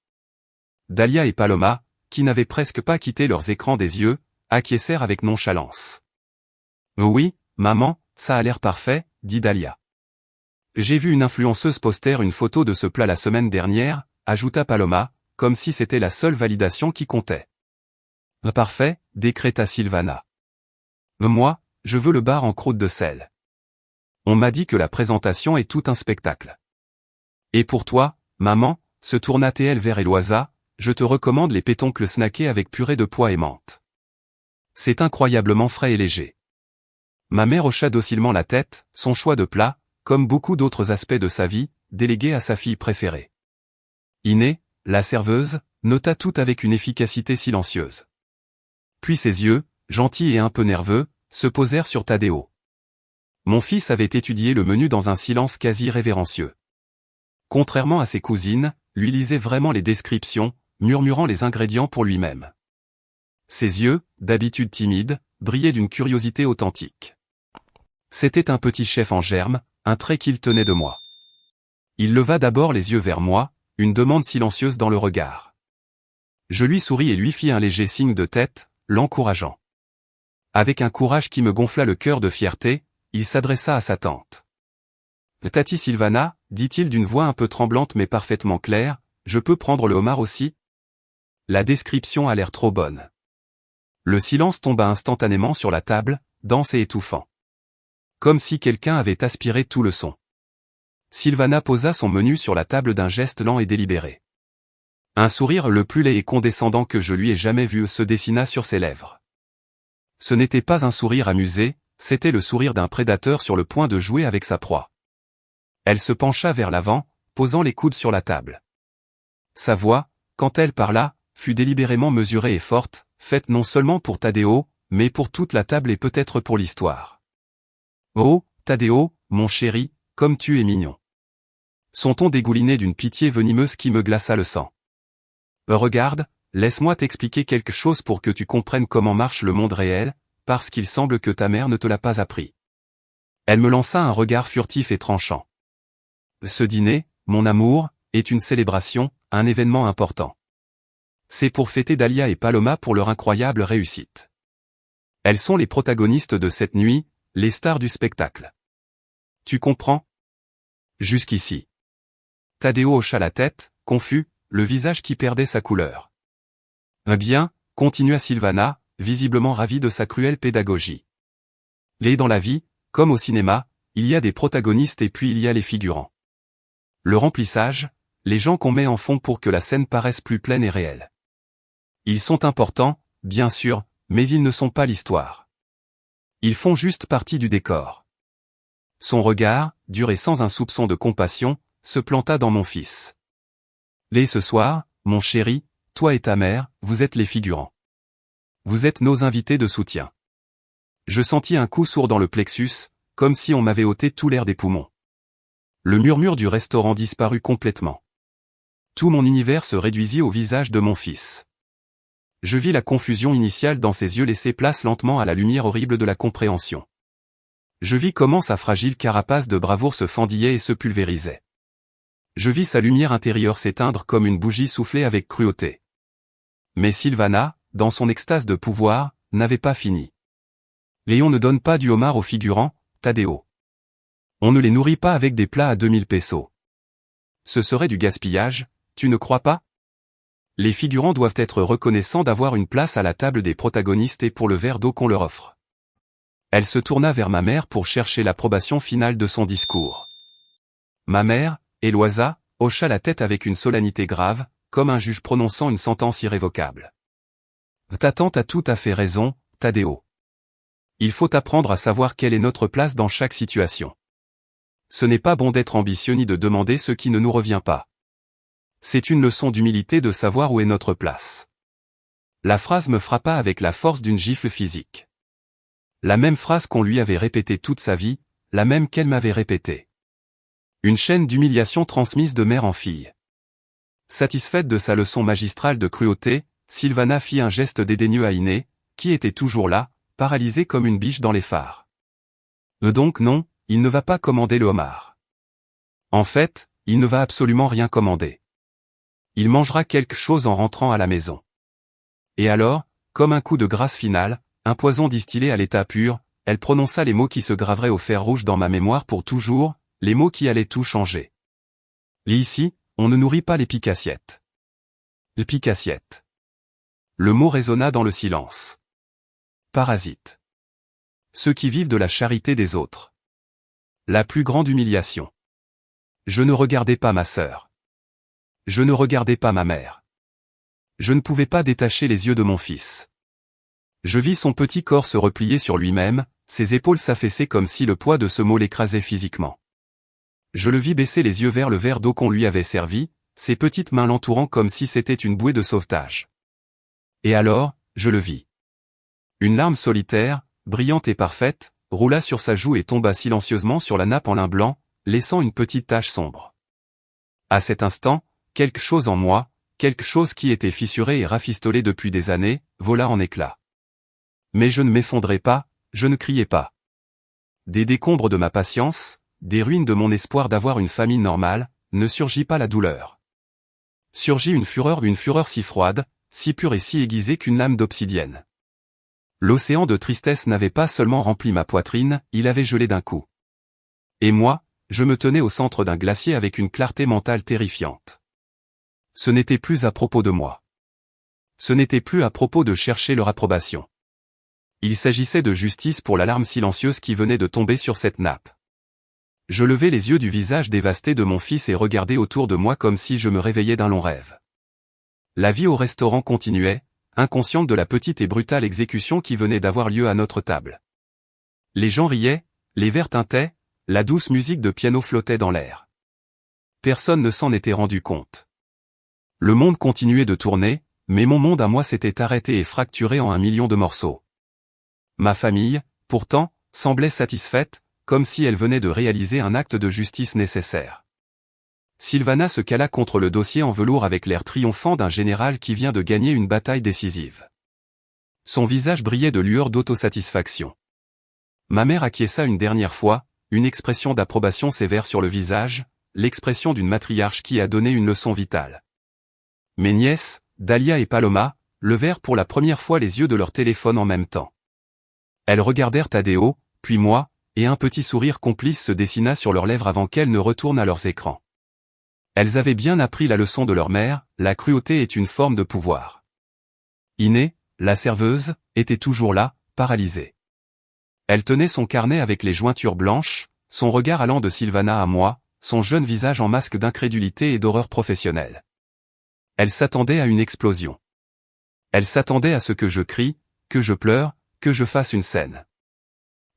Dalia et Paloma, qui n'avaient presque pas quitté leurs écrans des yeux, acquiescèrent avec nonchalance. Oui, maman, ça a l'air parfait, dit Dalia. J'ai vu une influenceuse poster une photo de ce plat la semaine dernière, ajouta Paloma, comme si c'était la seule validation qui comptait. Parfait, décréta Sylvana. Moi, je veux le bar en croûte de sel. On m'a dit que la présentation est tout un spectacle. Et pour toi, maman, se tourna-t-elle vers Eloisa, je te recommande les pétoncles snackés avec purée de pois et menthe. C'est incroyablement frais et léger. Ma mère hocha docilement la tête, son choix de plat, comme beaucoup d'autres aspects de sa vie, délégué à sa fille préférée. Iné, la serveuse, nota tout avec une efficacité silencieuse. Puis ses yeux, gentils et un peu nerveux, se posèrent sur Tadeo. Mon fils avait étudié le menu dans un silence quasi révérencieux. Contrairement à ses cousines, lui lisait vraiment les descriptions, murmurant les ingrédients pour lui-même. Ses yeux, d'habitude timides, brillaient d'une curiosité authentique. C'était un petit chef en germe, un trait qu'il tenait de moi. Il leva d'abord les yeux vers moi, une demande silencieuse dans le regard. Je lui souris et lui fis un léger signe de tête, l'encourageant. Avec un courage qui me gonfla le cœur de fierté, il s'adressa à sa tante. « Tati Sylvana, dit-il d'une voix un peu tremblante mais parfaitement claire, je peux prendre le homard aussi ?» La description a l'air trop bonne. Le silence tomba instantanément sur la table, dense et étouffant. Comme si quelqu'un avait aspiré tout le son. Sylvana posa son menu sur la table d'un geste lent et délibéré. Un sourire le plus laid et condescendant que je lui ai jamais vu se dessina sur ses lèvres. Ce n'était pas un sourire amusé, c'était le sourire d'un prédateur sur le point de jouer avec sa proie. Elle se pencha vers l'avant, posant les coudes sur la table. Sa voix, quand elle parla, fut délibérément mesurée et forte, faite non seulement pour Tadeo, mais pour toute la table et peut-être pour l'histoire. « Oh, Tadeo, mon chéri, comme tu es mignon. » Son ton dégoulinait d'une pitié venimeuse qui me glaça le sang. « Regarde, laisse-moi t'expliquer quelque chose pour que tu comprennes comment marche le monde réel, parce qu'il semble que ta mère ne te l'a pas appris. » Elle me lança un regard furtif et tranchant. « Ce dîner, mon amour, est une célébration, un événement important. C'est pour fêter Dalia et Paloma pour leur incroyable réussite. Elles sont les protagonistes de cette nuit, les stars du spectacle. Tu comprends ? Jusqu'ici. » Tadeo hocha la tête, confus, le visage qui perdait sa couleur. « Bien, continua Sylvana, visiblement ravie de sa cruelle pédagogie. Dans la vie, comme au cinéma, il y a des protagonistes et puis il y a les figurants. Le remplissage, les gens qu'on met en fond pour que la scène paraisse plus pleine et réelle. Ils sont importants, bien sûr, mais ils ne sont pas l'histoire. Ils font juste partie du décor. Son regard, dur et sans un soupçon de compassion, se planta dans mon fils. Ce soir, mon chéri, toi et ta mère, vous êtes les figurants. Vous êtes nos invités de soutien. Je sentis un coup sourd dans le plexus, comme si on m'avait ôté tout l'air des poumons. Le murmure du restaurant disparut complètement. Tout mon univers se réduisit au visage de mon fils. Je vis la confusion initiale dans ses yeux laisser place lentement à la lumière horrible de la compréhension. Je vis comment sa fragile carapace de bravoure se fendillait et se pulvérisait. Je vis sa lumière intérieure s'éteindre comme une bougie soufflée avec cruauté. Mais Sylvana, dans son extase de pouvoir, n'avait pas fini. On ne donne pas du homard aux figurants, Tadeo. On ne les nourrit pas avec des plats à 2000 pesos. Ce serait du gaspillage, tu ne crois pas? Les figurants doivent être reconnaissants d'avoir une place à la table des protagonistes et pour le verre d'eau qu'on leur offre. Elle se tourna vers ma mère pour chercher l'approbation finale de son discours. Ma mère, Eloisa, hocha la tête avec une solennité grave, comme un juge prononçant une sentence irrévocable. Ta tante a tout à fait raison, Tadeo. Il faut apprendre à savoir quelle est notre place dans chaque situation. Ce n'est pas bon d'être ambitieux ni de demander ce qui ne nous revient pas. C'est une leçon d'humilité de savoir où est notre place. La phrase me frappa avec la force d'une gifle physique. La même phrase qu'on lui avait répétée toute sa vie, la même qu'elle m'avait répétée. Une chaîne d'humiliation transmise de mère en fille. Satisfaite de sa leçon magistrale de cruauté, Sylvana fit un geste dédaigneux à Iné, qui était toujours là, paralysée comme une biche dans les phares. Donc non, il ne va pas commander le homard. En fait, il ne va absolument rien commander. Il mangera quelque chose en rentrant à la maison. Et alors, comme un coup de grâce finale, un poison distillé à l'état pur, elle prononça les mots qui se graveraient au fer rouge dans ma mémoire pour toujours, les mots qui allaient tout changer. Ici, on ne nourrit pas les picassiettes. Les picassiettes. Le mot résonna dans le silence. Parasites. Ceux qui vivent de la charité des autres. La plus grande humiliation. Je ne regardais pas ma sœur. Je ne regardais pas ma mère. Je ne pouvais pas détacher les yeux de mon fils. Je vis son petit corps se replier sur lui-même, ses épaules s'affaisser comme si le poids de ce mot l'écrasait physiquement. Je le vis baisser les yeux vers le verre d'eau qu'on lui avait servi, ses petites mains l'entourant comme si c'était une bouée de sauvetage. Et alors, je le vis. Une larme solitaire, brillante et parfaite, roula sur sa joue et tomba silencieusement sur la nappe en lin blanc, laissant une petite tache sombre. À cet instant, quelque chose en moi, quelque chose qui était fissuré et rafistolé depuis des années, vola en éclats. Mais je ne m'effondrai pas, je ne criai pas. Des décombres de ma patience, des ruines de mon espoir d'avoir une famille normale, ne surgit pas la douleur. Surgit une fureur si froide, si pure et si aiguisée qu'une lame d'obsidienne. L'océan de tristesse n'avait pas seulement rempli ma poitrine, il avait gelé d'un coup. Et moi, je me tenais au centre d'un glacier avec une clarté mentale terrifiante. Ce n'était plus à propos de moi. Ce n'était plus à propos de chercher leur approbation. Il s'agissait de justice pour la larme silencieuse qui venait de tomber sur cette nappe. Je levai les yeux du visage dévasté de mon fils et regardai autour de moi comme si je me réveillais d'un long rêve. La vie au restaurant continuait, inconsciente de la petite et brutale exécution qui venait d'avoir lieu à notre table. Les gens riaient, les verres tintaient, la douce musique de piano flottait dans l'air. Personne ne s'en était rendu compte. Le monde continuait de tourner, mais mon monde à moi s'était arrêté et fracturé en 1 million de morceaux. Ma famille, pourtant, semblait satisfaite, comme si elle venait de réaliser un acte de justice nécessaire. Sylvana se cala contre le dossier en velours avec l'air triomphant d'un général qui vient de gagner une bataille décisive. Son visage brillait de lueurs d'autosatisfaction. Ma mère acquiesça une dernière fois, une expression d'approbation sévère sur le visage, l'expression d'une matriarche qui a donné une leçon vitale. Mes nièces, Dahlia et Paloma, levèrent pour la première fois les yeux de leur téléphone en même temps. Elles regardèrent Tadeo, puis moi, et un petit sourire complice se dessina sur leurs lèvres avant qu'elles ne retournent à leurs écrans. Elles avaient bien appris la leçon de leur mère, la cruauté est une forme de pouvoir. Iné, la serveuse, était toujours là, paralysée. Elle tenait son carnet avec les jointures blanches, son regard allant de Sylvana à moi, son jeune visage en masque d'incrédulité et d'horreur professionnelle. Elle s'attendait à une explosion. Elle s'attendait à ce que je crie, que je pleure, que je fasse une scène.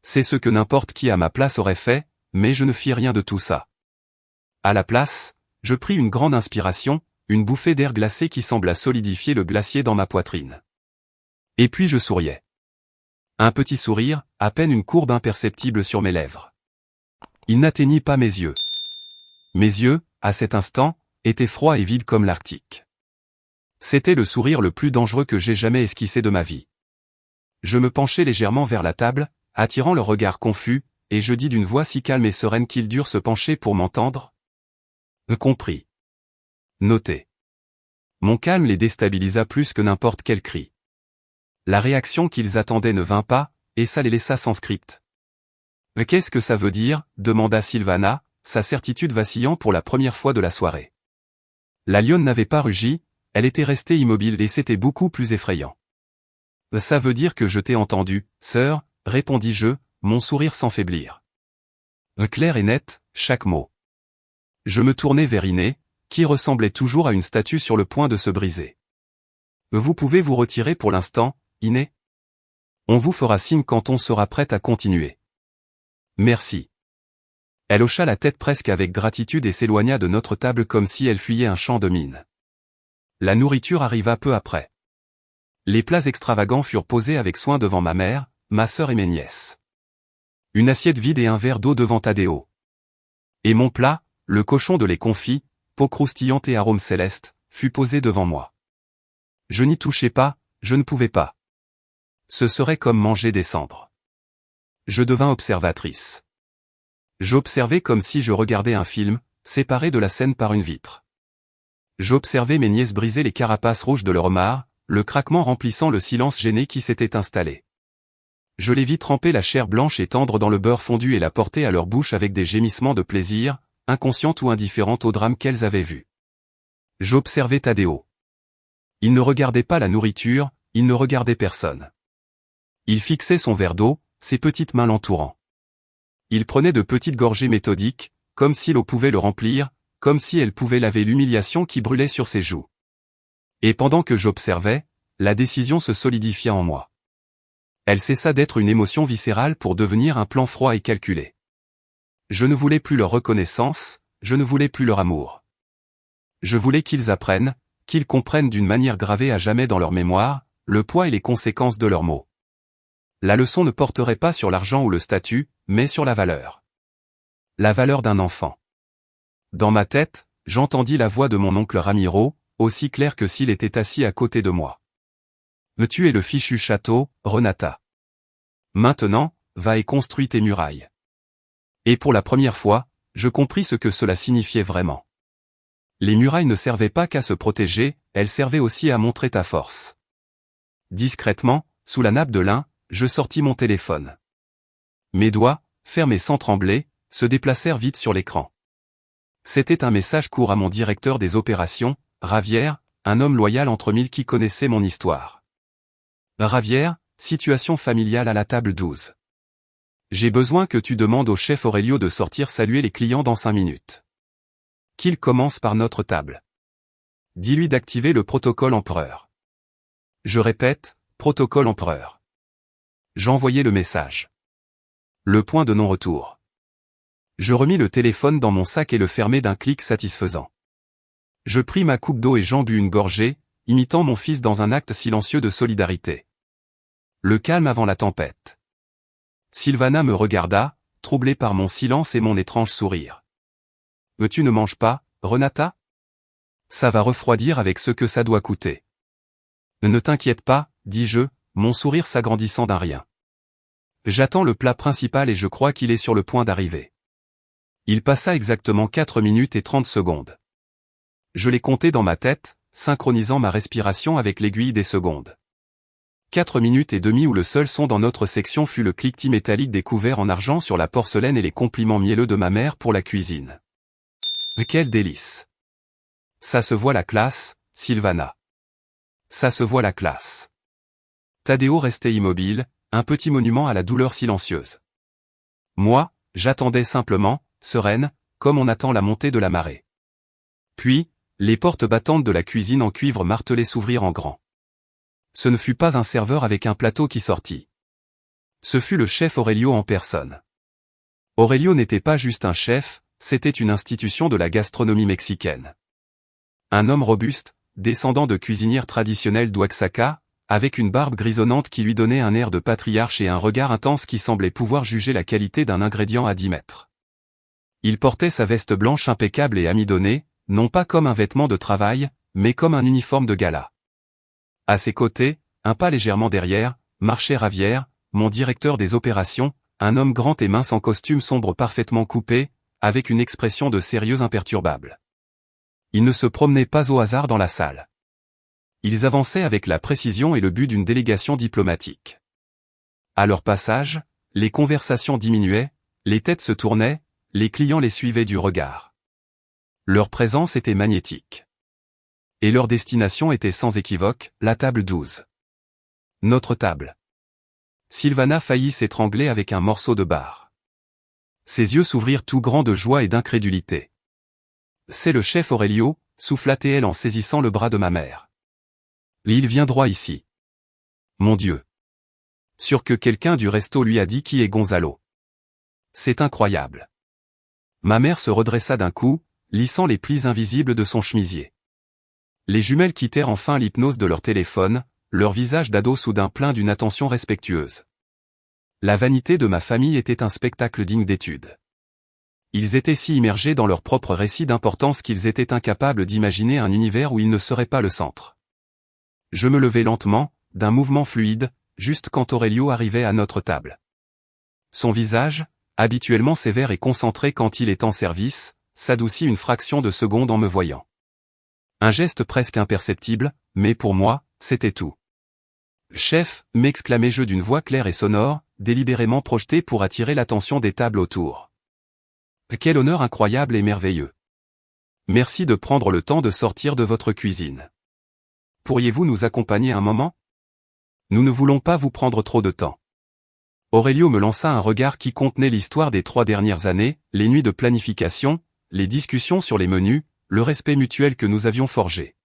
C'est ce que n'importe qui à ma place aurait fait, mais je ne fis rien de tout ça. À la place, je pris une grande inspiration, une bouffée d'air glacé qui sembla solidifier le glacier dans ma poitrine. Et puis je souriais. Un petit sourire, à peine une courbe imperceptible sur mes lèvres. Il n'atteignit pas mes yeux. Mes yeux, à cet instant, étaient froids et vides comme l'Arctique. C'était le sourire le plus dangereux que j'ai jamais esquissé de ma vie. Je me penchai légèrement vers la table, attirant le regard confus, et je dis d'une voix si calme et sereine qu'ils durent se pencher pour m'entendre. Compris. Notez. Mon calme les déstabilisa plus que n'importe quel cri. La réaction qu'ils attendaient ne vint pas, et ça les laissa sans script. Mais qu'est-ce que ça veut dire, demanda Sylvana, sa certitude vacillant pour la première fois de la soirée. La lionne n'avait pas rugi, elle était restée immobile et c'était beaucoup plus effrayant. Ça veut dire que je t'ai entendu, sœur, répondis-je, mon sourire sans faiblir. Clair et net, chaque mot. Je me tournai vers Iné, qui ressemblait toujours à une statue sur le point de se briser. Vous pouvez vous retirer pour l'instant, Iné? On vous fera signe quand on sera prête à continuer. Merci. Elle hocha la tête presque avec gratitude et s'éloigna de notre table comme si elle fuyait un champ de mine. La nourriture arriva peu après. Les plats extravagants furent posés avec soin devant ma mère, ma sœur et mes nièces. Une assiette vide et un verre d'eau devant Tadeo. Et mon plat, le cochon de lait confit, peau croustillante et arôme céleste, fut posé devant moi. Je n'y touchais pas, je ne pouvais pas. Ce serait comme manger des cendres. Je devins observatrice. J'observais comme si je regardais un film, séparé de la scène par une vitre. J'observais mes nièces briser les carapaces rouges de leur homard, le craquement remplissant le silence gêné qui s'était installé. Je les vis tremper la chair blanche et tendre dans le beurre fondu et la porter à leur bouche avec des gémissements de plaisir, inconscientes ou indifférentes au drame qu'elles avaient vu. J'observais Tadeo. Il ne regardait pas la nourriture, il ne regardait personne. Il fixait son verre d'eau, ses petites mains l'entourant. Il prenait de petites gorgées méthodiques, comme si l'eau pouvait le remplir, comme si elle pouvait laver l'humiliation qui brûlait sur ses joues. Et pendant que j'observais, la décision se solidifia en moi. Elle cessa d'être une émotion viscérale pour devenir un plan froid et calculé. Je ne voulais plus leur reconnaissance, je ne voulais plus leur amour. Je voulais qu'ils apprennent, qu'ils comprennent d'une manière gravée à jamais dans leur mémoire, le poids et les conséquences de leurs mots. La leçon ne porterait pas sur l'argent ou le statut, mais sur la valeur. La valeur d'un enfant. Dans ma tête, j'entendis la voix de mon oncle Ramiro, aussi claire que s'il était assis à côté de moi. Tu es le fichu château, Renata. Maintenant, va et construis tes murailles. Et pour la première fois, je compris ce que cela signifiait vraiment. Les murailles ne servaient pas qu'à se protéger, elles servaient aussi à montrer ta force. Discrètement, sous la nappe de lin, je sortis mon téléphone. Mes doigts, fermés sans trembler, se déplacèrent vite sur l'écran. C'était un message court à mon directeur des opérations, Ravière, un homme loyal entre mille qui connaissait mon histoire. Ravière, situation familiale à la table 12. J'ai besoin que tu demandes au chef Aurelio de sortir saluer les clients dans 5 minutes. Qu'il commence par notre table. Dis-lui d'activer le protocole empereur. Je répète, protocole empereur. J'envoyai le message. Le point de non-retour. Je remis le téléphone dans mon sac et le fermai d'un clic satisfaisant. Je pris ma coupe d'eau et j'en bus une gorgée, imitant mon fils dans un acte silencieux de solidarité. Le calme avant la tempête. Sylvana me regarda, troublée par mon silence et mon étrange sourire. « Tu ne manges pas, Renata ? Ça va refroidir avec ce que ça doit coûter. » Ne t'inquiète pas, dis-je, mon sourire s'agrandissant d'un rien. J'attends le plat principal et je crois qu'il est sur le point d'arriver. Il passa exactement 4 minutes et 30 secondes. Je l'ai compté dans ma tête, synchronisant ma respiration avec l'aiguille des secondes. 4 minutes et demie où le seul son dans notre section fut le cliquetis métallique des couverts en argent sur la porcelaine et les compliments mielleux de ma mère pour la cuisine. Quel délice! Ça se voit la classe, Sylvana. Ça se voit la classe. Tadeo restait immobile, un petit monument à la douleur silencieuse. Moi, j'attendais simplement, sereine, comme on attend la montée de la marée. Puis, les portes battantes de la cuisine en cuivre martelé s'ouvrirent en grand. Ce ne fut pas un serveur avec un plateau qui sortit. Ce fut le chef Aurelio en personne. Aurelio n'était pas juste un chef, c'était une institution de la gastronomie mexicaine. Un homme robuste, descendant de cuisinières traditionnelles d'Oaxaca, avec une barbe grisonnante qui lui donnait un air de patriarche et un regard intense qui semblait pouvoir juger la qualité d'un ingrédient à 10 mètres. Il portait sa veste blanche impeccable et amidonnée, non pas comme un vêtement de travail, mais comme un uniforme de gala. À ses côtés, un pas légèrement derrière, marchait Ravière, mon directeur des opérations, un homme grand et mince en costume sombre parfaitement coupé, avec une expression de sérieux imperturbable. Ils ne se promenaient pas au hasard dans la salle. Ils avançaient avec la précision et le but d'une délégation diplomatique. À leur passage, les conversations diminuaient, les têtes se tournaient, les clients les suivaient du regard. Leur présence était magnétique. Et leur destination était sans équivoque, la table 12. Notre table. Sylvana faillit s'étrangler avec un morceau de bar. Ses yeux s'ouvrirent tout grands de joie et d'incrédulité. C'est le chef Aurelio, souffla-t-elle en saisissant le bras de ma mère. Il vient droit ici. Mon Dieu. Sûr que quelqu'un du resto lui a dit qui est Gonzalo. C'est incroyable. Ma mère se redressa d'un coup, lissant les plis invisibles de son chemisier. Les jumelles quittèrent enfin l'hypnose de leur téléphone, leur visage d'ado soudain plein d'une attention respectueuse. La vanité de ma famille était un spectacle digne d'étude. Ils étaient si immergés dans leur propre récit d'importance qu'ils étaient incapables d'imaginer un univers où ils ne seraient pas le centre. Je me levai lentement, d'un mouvement fluide, juste quand Aurelio arrivait à notre table. Son visage, habituellement sévère et concentré quand il est en service, s'adoucit une fraction de seconde en me voyant. Un geste presque imperceptible, mais pour moi, c'était tout. « Chef » m'exclamai-je d'une voix claire et sonore, délibérément projetée pour attirer l'attention des tables autour. Quel honneur incroyable et merveilleux. Merci de prendre le temps de sortir de votre cuisine. Pourriez-vous nous accompagner un moment? Nous ne voulons pas vous prendre trop de temps. Aurelio me lança un regard qui contenait l'histoire des 3 dernières années, les nuits de planification, les discussions sur les menus, le respect mutuel que nous avions forgé.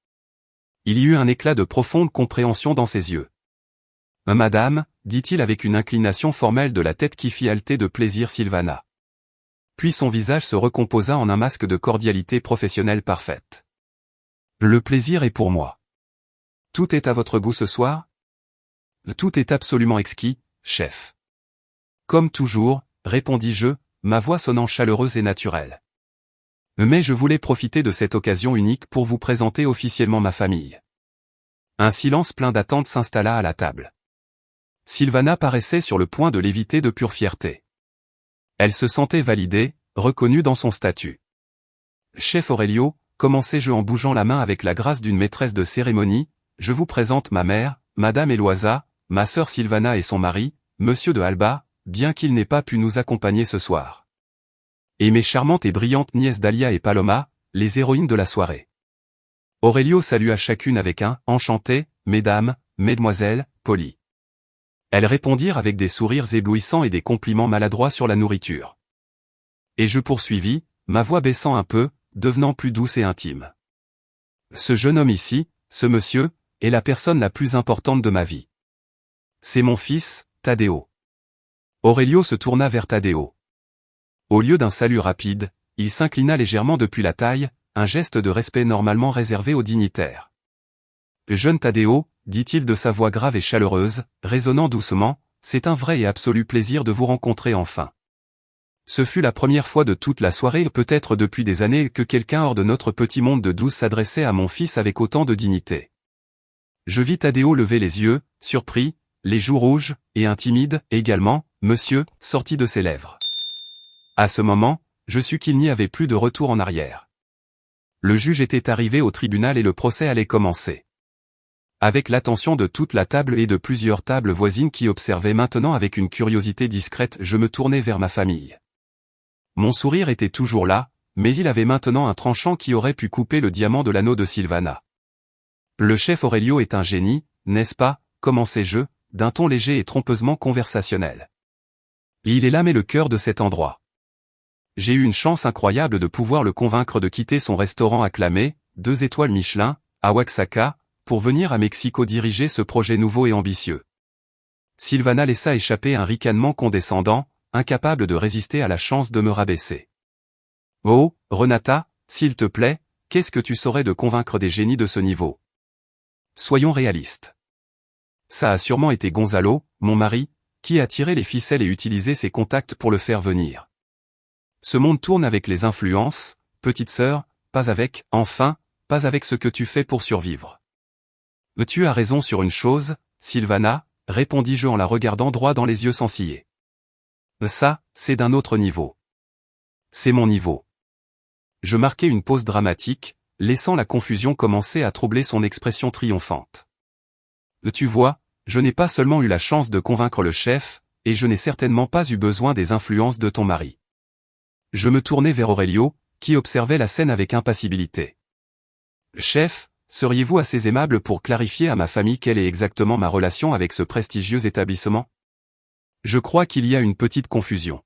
Il y eut un éclat de profonde compréhension dans ses yeux. « Madame » dit-il avec une inclination formelle de la tête qui fit halter de plaisir Sylvana. Puis son visage se recomposa en un masque de cordialité professionnelle parfaite. « Le plaisir est pour moi. Tout est à votre goût ce soir? » Tout est absolument exquis, chef. Comme toujours, répondis-je, ma voix sonnant chaleureuse et naturelle. Mais je voulais profiter de cette occasion unique pour vous présenter officiellement ma famille. Un silence plein d'attente s'installa à la table. Sylvana paraissait sur le point de léviter de pure fierté. Elle se sentait validée, reconnue dans son statut. Chef Aurelio, commençai-je en bougeant la main avec la grâce d'une maîtresse de cérémonie, je vous présente ma mère, Madame Eloisa, ma sœur Sylvana et son mari, Monsieur de Alba, bien qu'il n'ait pas pu nous accompagner ce soir. Et mes charmantes et brillantes nièces Dalia et Paloma, les héroïnes de la soirée. Aurelio salua chacune avec un « Enchanté, mesdames, mesdemoiselles, poli ». Elles répondirent avec des sourires éblouissants et des compliments maladroits sur la nourriture. Et je poursuivis, ma voix baissant un peu, devenant plus douce et intime. Ce jeune homme ici, ce monsieur, est la personne la plus importante de ma vie. C'est mon fils, Taddeo. Aurelio se tourna vers Taddeo. Au lieu d'un salut rapide, il s'inclina légèrement depuis la taille, un geste de respect normalement réservé aux dignitaires. « Jeune Taddeo », dit-il de sa voix grave et chaleureuse, résonnant doucement, « c'est un vrai et absolu plaisir de vous rencontrer enfin. » Ce fut la première fois de toute la soirée et peut-être depuis des années que quelqu'un hors de notre petit monde de 12 s'adressait à mon fils avec autant de dignité. Je vis Taddeo lever les yeux, surpris, les joues rouges, et intimide, également, « Monsieur » sortit de ses lèvres. À ce moment, je sus qu'il n'y avait plus de retour en arrière. Le juge était arrivé au tribunal et le procès allait commencer. Avec l'attention de toute la table et de plusieurs tables voisines qui observaient maintenant avec une curiosité discrète, je me tournai vers ma famille. Mon sourire était toujours là, mais il avait maintenant un tranchant qui aurait pu couper le diamant de l'anneau de Sylvana. Le chef Aurelio est un génie, n'est-ce pas, commençai-je, d'un ton léger et trompeusement conversationnel. Il est l'âme et le cœur de cet endroit. J'ai eu une chance incroyable de pouvoir le convaincre de quitter son restaurant acclamé, 2 étoiles Michelin, à Oaxaca, pour venir à Mexico diriger ce projet nouveau et ambitieux. Sylvana laissa échapper un ricanement condescendant, incapable de résister à la chance de me rabaisser. Oh, Renata, s'il te plaît, qu'est-ce que tu saurais de convaincre des génies de ce niveau? Soyons réalistes. Ça a sûrement été Gonzalo, mon mari, qui a tiré les ficelles et utilisé ses contacts pour le faire venir. Ce monde tourne avec les influences, petite sœur, pas avec, enfin, pas avec ce que tu fais pour survivre. Tu as raison sur une chose, Sylvana, répondis-je en la regardant droit dans les yeux sans ciller. Ça, c'est d'un autre niveau. C'est mon niveau. Je marquai une pause dramatique, laissant la confusion commencer à troubler son expression triomphante. Tu vois, je n'ai pas seulement eu la chance de convaincre le chef, et je n'ai certainement pas eu besoin des influences de ton mari. Je me tournai vers Aurelio, qui observait la scène avec impassibilité. Chef, seriez-vous assez aimable pour clarifier à ma famille quelle est exactement ma relation avec ce prestigieux établissement? Je crois qu'il y a une petite confusion.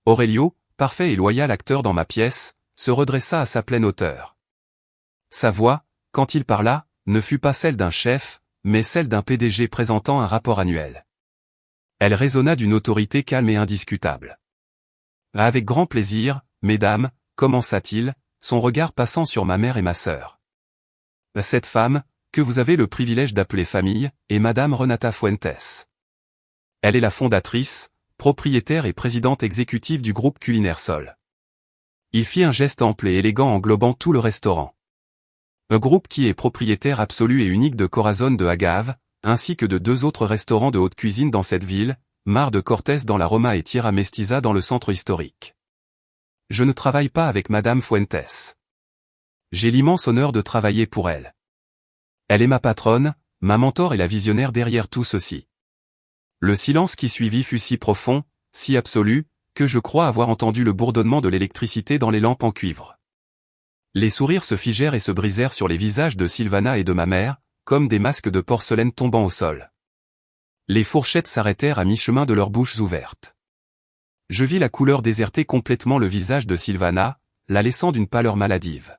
Aurelio, parfait et loyal acteur dans ma pièce, se redressa à sa pleine hauteur. Sa voix, quand il parla, ne fut pas celle d'un chef, mais celle d'un PDG présentant un rapport annuel. Elle résonna d'une autorité calme et indiscutable. Avec grand plaisir, mesdames, commença-t-il, son regard passant sur ma mère et ma sœur. Cette femme, que vous avez le privilège d'appeler famille, est Madame Renata Fuentes. Elle est la fondatrice, propriétaire et présidente exécutive du groupe culinaire Sol. Il fit un geste ample et élégant englobant tout le restaurant. Un groupe qui est propriétaire absolu et unique de Corazon de Agave, ainsi que de 2 autres restaurants de haute cuisine dans cette ville, Mar de Cortés dans la Roma et Tierra Mestiza dans le centre historique. Je ne travaille pas avec Madame Fuentes. J'ai l'immense honneur de travailler pour elle. Elle est ma patronne, ma mentor et la visionnaire derrière tout ceci. Le silence qui suivit fut si profond, si absolu, que je crois avoir entendu le bourdonnement de l'électricité dans les lampes en cuivre. Les sourires se figèrent et se brisèrent sur les visages de Sylvana et de ma mère, comme des masques de porcelaine tombant au sol. Les fourchettes s'arrêtèrent à mi-chemin de leurs bouches ouvertes. Je vis la couleur déserter complètement le visage de Sylvana, la laissant d'une pâleur maladive.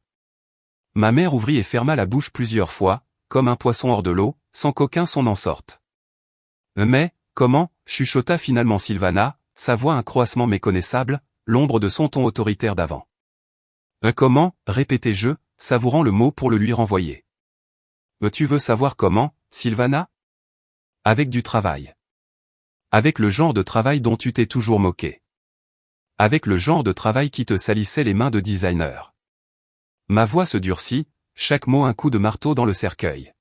Ma mère ouvrit et ferma la bouche plusieurs fois, comme un poisson hors de l'eau, sans qu'aucun son n'en sorte. Mais, comment, chuchota finalement Sylvana, sa voix un croassement méconnaissable, l'ombre de son ton autoritaire d'avant. Comment, répétai-je, savourant le mot pour le lui renvoyer. Tu veux savoir comment, Sylvana? Avec du travail. Avec le genre de travail dont tu t'es toujours moqué. Avec le genre de travail qui te salissait les mains de designer. Ma voix se durcit, chaque mot un coup de marteau dans le cercueil.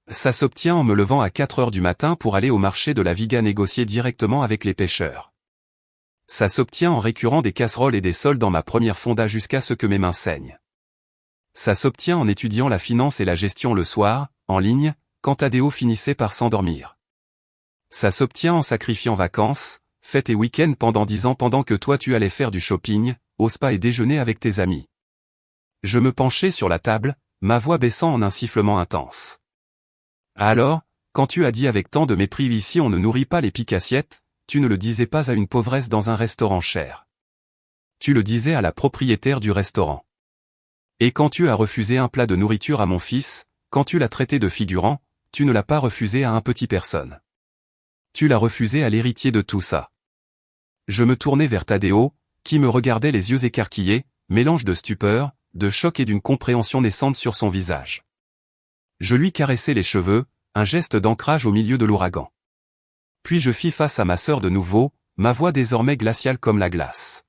Ça s'obtient en me levant à 4 heures du matin pour aller au marché de la Viga négocier directement avec les pêcheurs. Ça s'obtient en récurant des casseroles et des sols dans ma première fonda jusqu'à ce que mes mains saignent. Ça s'obtient en étudiant la finance et la gestion le soir, en ligne, quand Tadeo finissait par s'endormir. Ça s'obtient en sacrifiant vacances, fêtes et week-ends pendant 10 ans pendant que toi tu allais faire du shopping, au spa et déjeuner avec tes amis. Je me penchai sur la table, ma voix baissant en un sifflement intense. Alors, quand tu as dit avec tant de mépris ici on ne nourrit pas les piques-assiettes, tu ne le disais pas à une pauvresse dans un restaurant cher. Tu le disais à la propriétaire du restaurant. Et quand tu as refusé un plat de nourriture à mon fils, quand tu l'as traité de figurant, tu ne l'as pas refusé à un petit personne. Tu l'as refusé à l'héritier de tout ça. Je me tournai vers Tadeo, qui me regardait les yeux écarquillés, mélange de stupeur, de choc et d'une compréhension naissante sur son visage. Je lui caressai les cheveux, un geste d'ancrage au milieu de l'ouragan. Puis je fis face à ma sœur de nouveau, ma voix désormais glaciale comme la glace.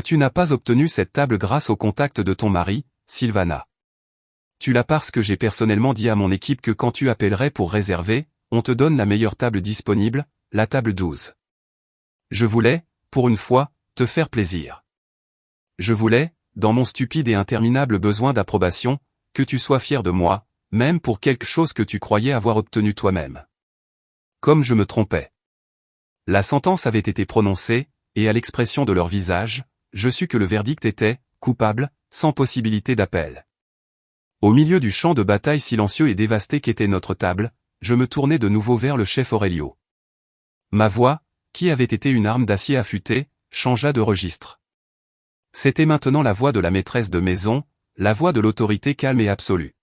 Tu n'as pas obtenu cette table grâce au contact de ton mari, Sylvana. Tu l'as parce que j'ai personnellement dit à mon équipe que quand tu appellerais pour réserver, on te donne la meilleure table disponible, la table 12. Je voulais, pour une fois, te faire plaisir. Je voulais, dans mon stupide et interminable besoin d'approbation, que tu sois fier de moi, même pour quelque chose que tu croyais avoir obtenu toi-même. Comme je me trompais. La sentence avait été prononcée, et à l'expression de leur visage, je sus que le verdict était « coupable », sans possibilité d'appel. Au milieu du champ de bataille silencieux et dévasté qu'était notre table, je me tournai de nouveau vers le chef Aurelio. Ma voix, qui avait été une arme d'acier affûtée, changea de registre. C'était maintenant la voix de la maîtresse de maison, la voix de l'autorité calme et absolue.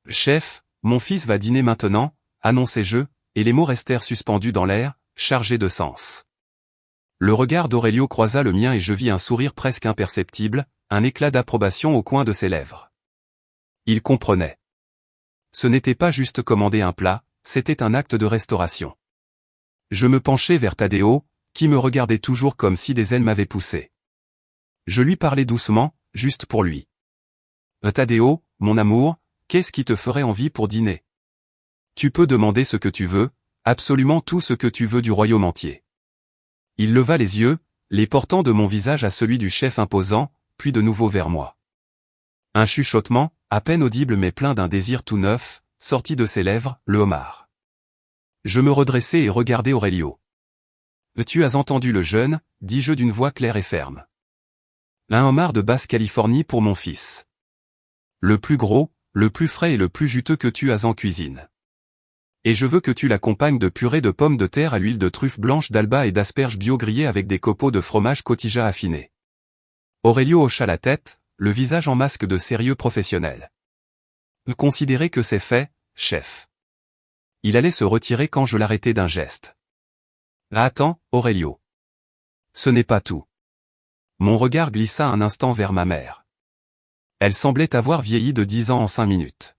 Chef, mon fils va dîner maintenant, annonçai-je, et les mots restèrent suspendus dans l'air, chargés de sens. Le regard d'Aurelio croisa le mien et je vis un sourire presque imperceptible, un éclat d'approbation au coin de ses lèvres. Il comprenait. Ce n'était pas juste commander un plat, c'était un acte de restauration. Je me penchai vers Taddeo, qui me regardait toujours comme si des ailes m'avaient poussé. Je lui parlais doucement, juste pour lui. Taddeo, mon amour, qu'est-ce qui te ferait envie pour dîner? Tu peux demander ce que tu veux, absolument tout ce que tu veux du royaume entier. Il leva les yeux, les portant de mon visage à celui du chef imposant, puis de nouveau vers moi. Un chuchotement, à peine audible mais plein d'un désir tout neuf, sortit de ses lèvres, le homard. Je me redressai et regardai Aurelio. Tu as entendu le jeune, dis-je d'une voix claire et ferme. Un homard de Basse-Californie pour mon fils. Le plus gros, le plus frais et le plus juteux que tu as en cuisine. Et je veux que tu l'accompagnes de purée de pommes de terre à l'huile de truffe blanche d'Alba et d'asperges bio grillées avec des copeaux de fromage cotija affiné. Aurelio hocha la tête, le visage en masque de sérieux professionnel. Considérez que c'est fait, chef. Il allait se retirer quand je l'arrêtai d'un geste. Attends, Aurelio. Ce n'est pas tout. Mon regard glissa un instant vers ma mère. Elle semblait avoir vieilli de 10 ans en 5 minutes.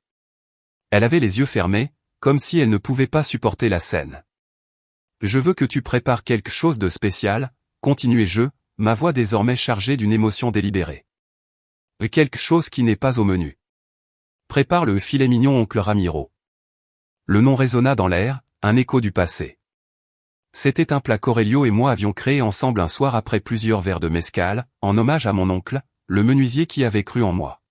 Elle avait les yeux fermés, comme si elle ne pouvait pas supporter la scène. Je veux que tu prépares quelque chose de spécial, continuai-je, ma voix désormais chargée d'une émotion délibérée. Quelque chose qui n'est pas au menu. Prépare le filet mignon oncle Ramiro. Le nom résonna dans l'air, un écho du passé. C'était un plat qu'Aurelio et moi avions créé ensemble un soir après plusieurs verres de mezcal, en hommage à mon oncle, le menuisier qui avait cru en moi.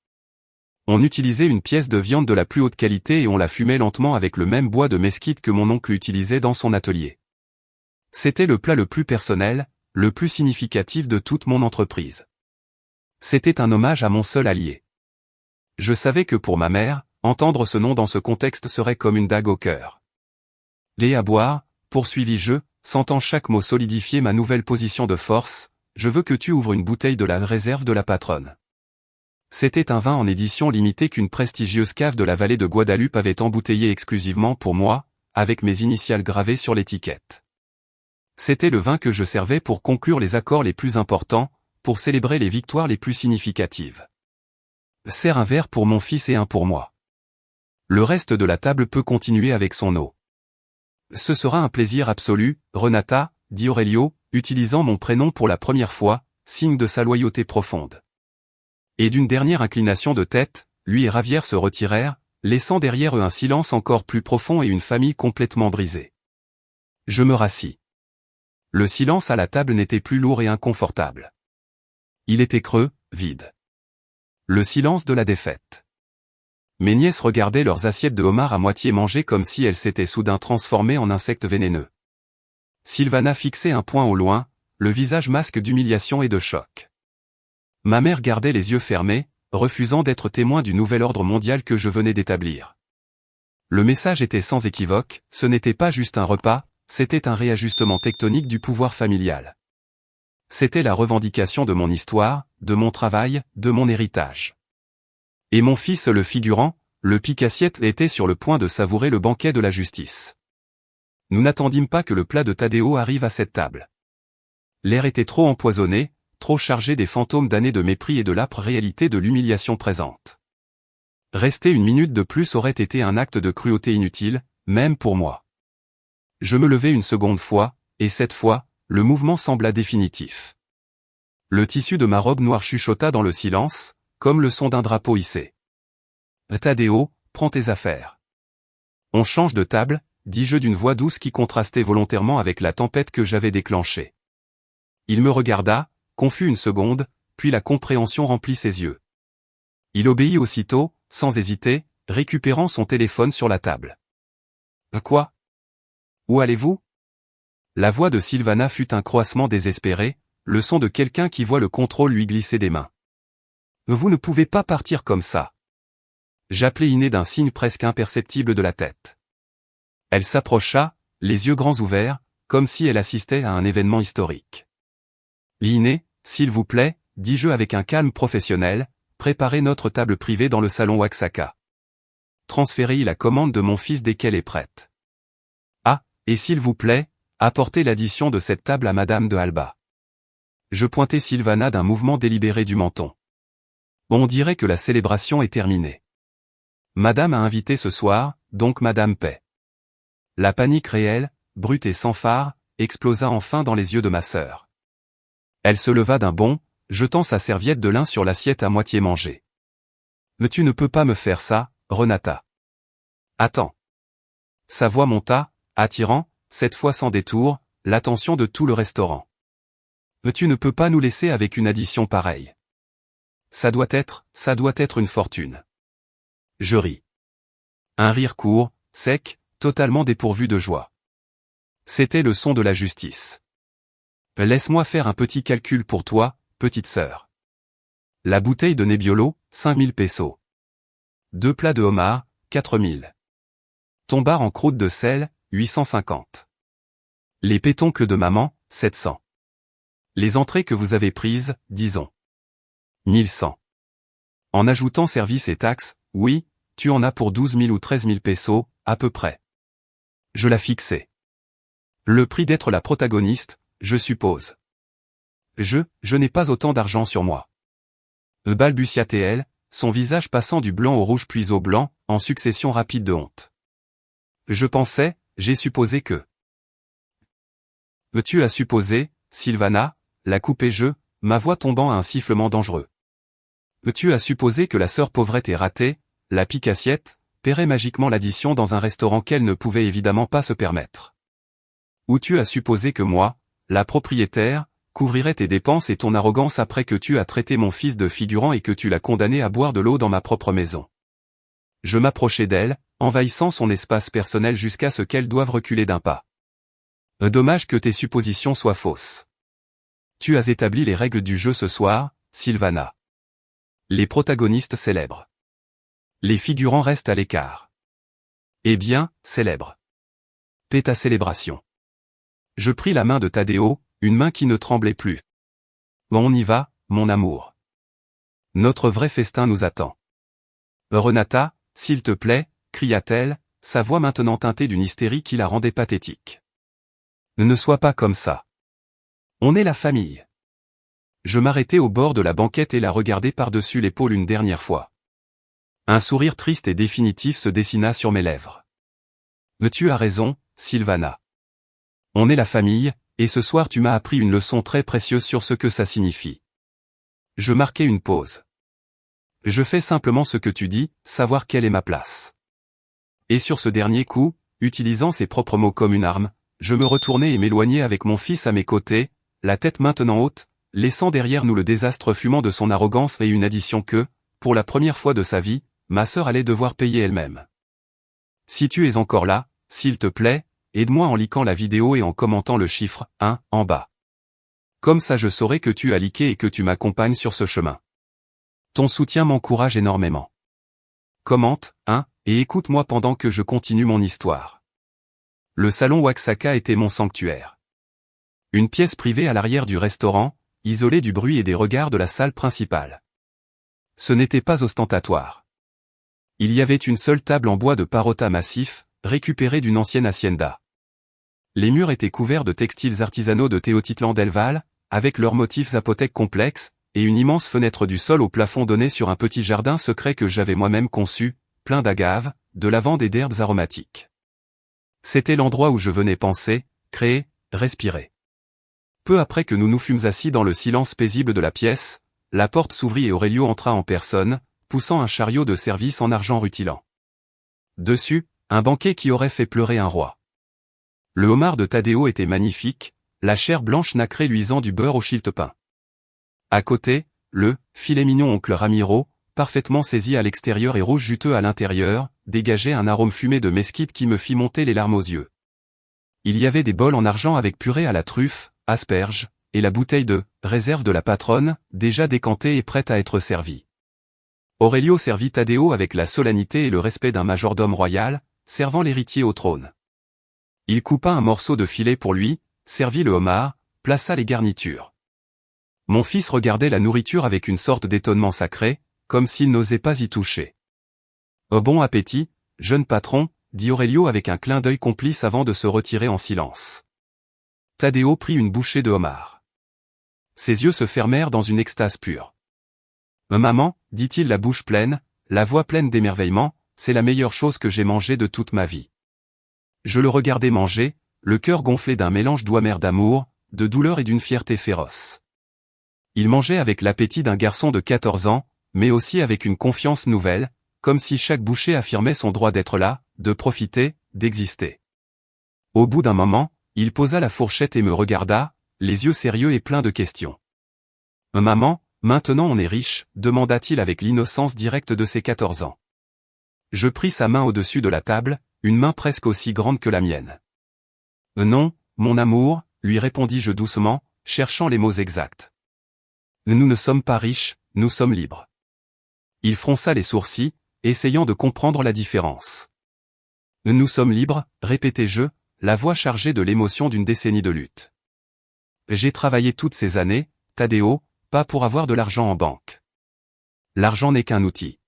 On utilisait une pièce de viande de la plus haute qualité et on la fumait lentement avec le même bois de mesquite que mon oncle utilisait dans son atelier. C'était le plat le plus personnel, le plus significatif de toute mon entreprise. C'était un hommage à mon seul allié. Je savais que pour ma mère, entendre ce nom dans ce contexte serait comme une dague au cœur. Lait à boire, poursuivis-je, sentant chaque mot solidifier ma nouvelle position de force, je veux que tu ouvres une bouteille de la réserve de la patronne. C'était un vin en édition limitée qu'une prestigieuse cave de la vallée de Guadalupe avait embouteillé exclusivement pour moi, avec mes initiales gravées sur l'étiquette. C'était le vin que je servais pour conclure les accords les plus importants, pour célébrer les victoires les plus significatives. Serre un verre pour mon fils et un pour moi. Le reste de la table peut continuer avec son eau. Ce sera un plaisir absolu, Renata, dit Aurelio, utilisant mon prénom pour la première fois, signe de sa loyauté profonde. Et d'une dernière inclination de tête, lui et Ravière se retirèrent, laissant derrière eux un silence encore plus profond et une famille complètement brisée. Je me rassis. Le silence à la table n'était plus lourd et inconfortable. Il était creux, vide. Le silence de la défaite. Mes nièces regardaient leurs assiettes de homard à moitié mangées comme si elles s'étaient soudain transformées en insectes vénéneux. Sylvana fixait un point au loin, le visage masque d'humiliation et de choc. Ma mère gardait les yeux fermés, refusant d'être témoin du nouvel ordre mondial que je venais d'établir. Le message était sans équivoque, ce n'était pas juste un repas, c'était un réajustement tectonique du pouvoir familial. C'était la revendication de mon histoire, de mon travail, de mon héritage. Et mon fils le figurant, le pique-assiette était sur le point de savourer le banquet de la justice. Nous n'attendîmes pas que le plat de Taddeo arrive à cette table. L'air était trop empoisonné, trop chargé des fantômes d'années de mépris et de l'âpre réalité de l'humiliation présente. Rester une minute de plus aurait été un acte de cruauté inutile, même pour moi. Je me levai une seconde fois, et cette fois, le mouvement sembla définitif. Le tissu de ma robe noire chuchota dans le silence, comme le son d'un drapeau hissé. Taddeo, prends tes affaires. On change de table, dis-je d'une voix douce qui contrastait volontairement avec la tempête que j'avais déclenchée. Il me regarda, confus une seconde, puis la compréhension remplit ses yeux. Il obéit aussitôt, sans hésiter, récupérant son téléphone sur la table. Quoi? Où allez-vous? La voix de Sylvana fut un croassement désespéré, le son de quelqu'un qui voit le contrôle lui glisser des mains. Vous ne pouvez pas partir comme ça. J'appelai Iné d'un signe presque imperceptible de la tête. Elle s'approcha, les yeux grands ouverts, comme si elle assistait à un événement historique. Linné, s'il vous plaît, dis-je avec un calme professionnel, préparez notre table privée dans le salon Waxaka. Transférez la commande de mon fils dès qu'elle est prête. Ah, et s'il vous plaît, apportez l'addition de cette table à Madame de Alba. Je pointai Sylvana d'un mouvement délibéré du menton. On dirait que la célébration est terminée. Madame a invité ce soir, donc Madame paie. La panique réelle, brute et sans phare, explosa enfin dans les yeux de ma sœur. Elle se leva d'un bond, jetant sa serviette de lin sur l'assiette à moitié mangée. Mais tu ne peux pas me faire ça, Renata. Attends. Sa voix monta, attirant, cette fois sans détour, l'attention de tout le restaurant. Mais tu ne peux pas nous laisser avec une addition pareille. Ça doit être une fortune. Je ris. Un rire court, sec, totalement dépourvu de joie. C'était le son de la justice. Laisse-moi faire un petit calcul pour toi, petite sœur. La bouteille de Nebbiolo, 5000 pesos. 2 plats de homard, 4000. Ton bar en croûte de sel, 850. Les pétoncles de maman, 700. Les entrées que vous avez prises, disons. 1100. En ajoutant services et taxes, oui, tu en as pour 12 000 ou 13 000 pesos, à peu près. Je la fixai. Le prix d'être la protagoniste, je suppose. Je n'ai pas autant d'argent sur moi. Balbutia-t-elle, son visage passant du blanc au rouge puis au blanc, en succession rapide de honte. J'ai supposé que. Tu as supposé, Sylvana, la coupai-je, ma voix tombant à un sifflement dangereux. Tu as supposé que la sœur pauvrette et ratée, la pique-assiette, paierait magiquement l'addition dans un restaurant qu'elle ne pouvait évidemment pas se permettre. Ou tu as supposé que moi, la propriétaire, couvrirais tes dépenses et ton arrogance après que tu as traité mon fils de figurant et que tu l'as condamné à boire de l'eau dans ma propre maison. Je m'approchai d'elle, envahissant son espace personnel jusqu'à ce qu'elle doive reculer d'un pas. Dommage que tes suppositions soient fausses. Tu as établi les règles du jeu ce soir, Sylvana. Les protagonistes célèbres. Les figurants restent à l'écart. Eh bien, célèbre. Paie ta célébration. Je pris la main de Tadeo, une main qui ne tremblait plus. On y va, mon amour. Notre vrai festin nous attend. Renata, s'il te plaît, cria-t-elle, sa voix maintenant teintée d'une hystérie qui la rendait pathétique. Ne sois pas comme ça. On est la famille. Je m'arrêtai au bord de la banquette et la regardai par-dessus l'épaule une dernière fois. Un sourire triste et définitif se dessina sur mes lèvres. Mais tu as raison, Sylvana. On est la famille, et ce soir tu m'as appris une leçon très précieuse sur ce que ça signifie. Je marquai une pause. Je fais simplement ce que tu dis, savoir quelle est ma place. Et sur ce dernier coup, utilisant ses propres mots comme une arme, je me retournai et m'éloignai avec mon fils à mes côtés, la tête maintenant haute, laissant derrière nous le désastre fumant de son arrogance et une addition que, pour la première fois de sa vie, ma sœur allait devoir payer elle-même. Si tu es encore là, s'il te plaît, aide-moi en likant la vidéo et en commentant le chiffre 1 en bas. Comme ça je saurai que tu as liké et que tu m'accompagnes sur ce chemin. Ton soutien m'encourage énormément. Commente, et écoute-moi pendant que je continue mon histoire. Le salon Waxaka était mon sanctuaire. Une pièce privée à l'arrière du restaurant, isolée du bruit et des regards de la salle principale. Ce n'était pas ostentatoire. Il y avait une seule table en bois de parota massif, récupérée d'une ancienne hacienda. Les murs étaient couverts de textiles artisanaux de Théotitlan d'Elval, avec leurs motifs zapothèques complexes, et une immense fenêtre du sol au plafond donnait sur un petit jardin secret que j'avais moi-même conçu, plein d'agaves, de lavande et d'herbes aromatiques. C'était l'endroit où je venais penser, créer, respirer. Peu après que nous nous fûmes assis dans le silence paisible de la pièce, la porte s'ouvrit et Aurelio entra en personne, poussant un chariot de service en argent rutilant. Dessus, un banquet qui aurait fait pleurer un roi. Le homard de Tadeo était magnifique, la chair blanche nacrée luisant du beurre au chiltepin. À côté, le filet mignon oncle Ramiro, parfaitement saisi à l'extérieur et rouge juteux à l'intérieur, dégageait un arôme fumé de mesquite qui me fit monter les larmes aux yeux. Il y avait des bols en argent avec purée à la truffe, asperges, et la bouteille de réserve de la patronne, déjà décantée et prête à être servie. Aurelio servit Tadeo avec la solennité et le respect d'un majordome royal, servant l'héritier au trône. Il coupa un morceau de filet pour lui, servit le homard, plaça les garnitures. Mon fils regardait la nourriture avec une sorte d'étonnement sacré, comme s'il n'osait pas y toucher. « Bon appétit, jeune patron », dit Aurelio avec un clin d'œil complice avant de se retirer en silence. Taddeo prit une bouchée de homard. Ses yeux se fermèrent dans une extase pure. « Maman, dit-il la bouche pleine, la voix pleine d'émerveillement, c'est la meilleure chose que j'ai mangée de toute ma vie. » Je le regardais manger, le cœur gonflé d'un mélange doux-amer d'amour, de douleur et d'une fierté féroce. Il mangeait avec l'appétit d'un garçon de 14 ans, mais aussi avec une confiance nouvelle, comme si chaque bouchée affirmait son droit d'être là, de profiter, d'exister. Au bout d'un moment, il posa la fourchette et me regarda, les yeux sérieux et pleins de questions. « Maman, maintenant on est riche », demanda-t-il avec l'innocence directe de ses 14 ans. Je pris sa main au-dessus de la table, une main presque aussi grande que la mienne. « Non, mon amour », lui répondis-je doucement, cherchant les mots exacts. « Nous ne sommes pas riches, nous sommes libres. » Il fronça les sourcils, essayant de comprendre la différence. « Nous sommes libres », répétai-je, la voix chargée de l'émotion d'une décennie de lutte. « J'ai travaillé toutes ces années, Taddeo, pas pour avoir de l'argent en banque. L'argent n'est qu'un outil.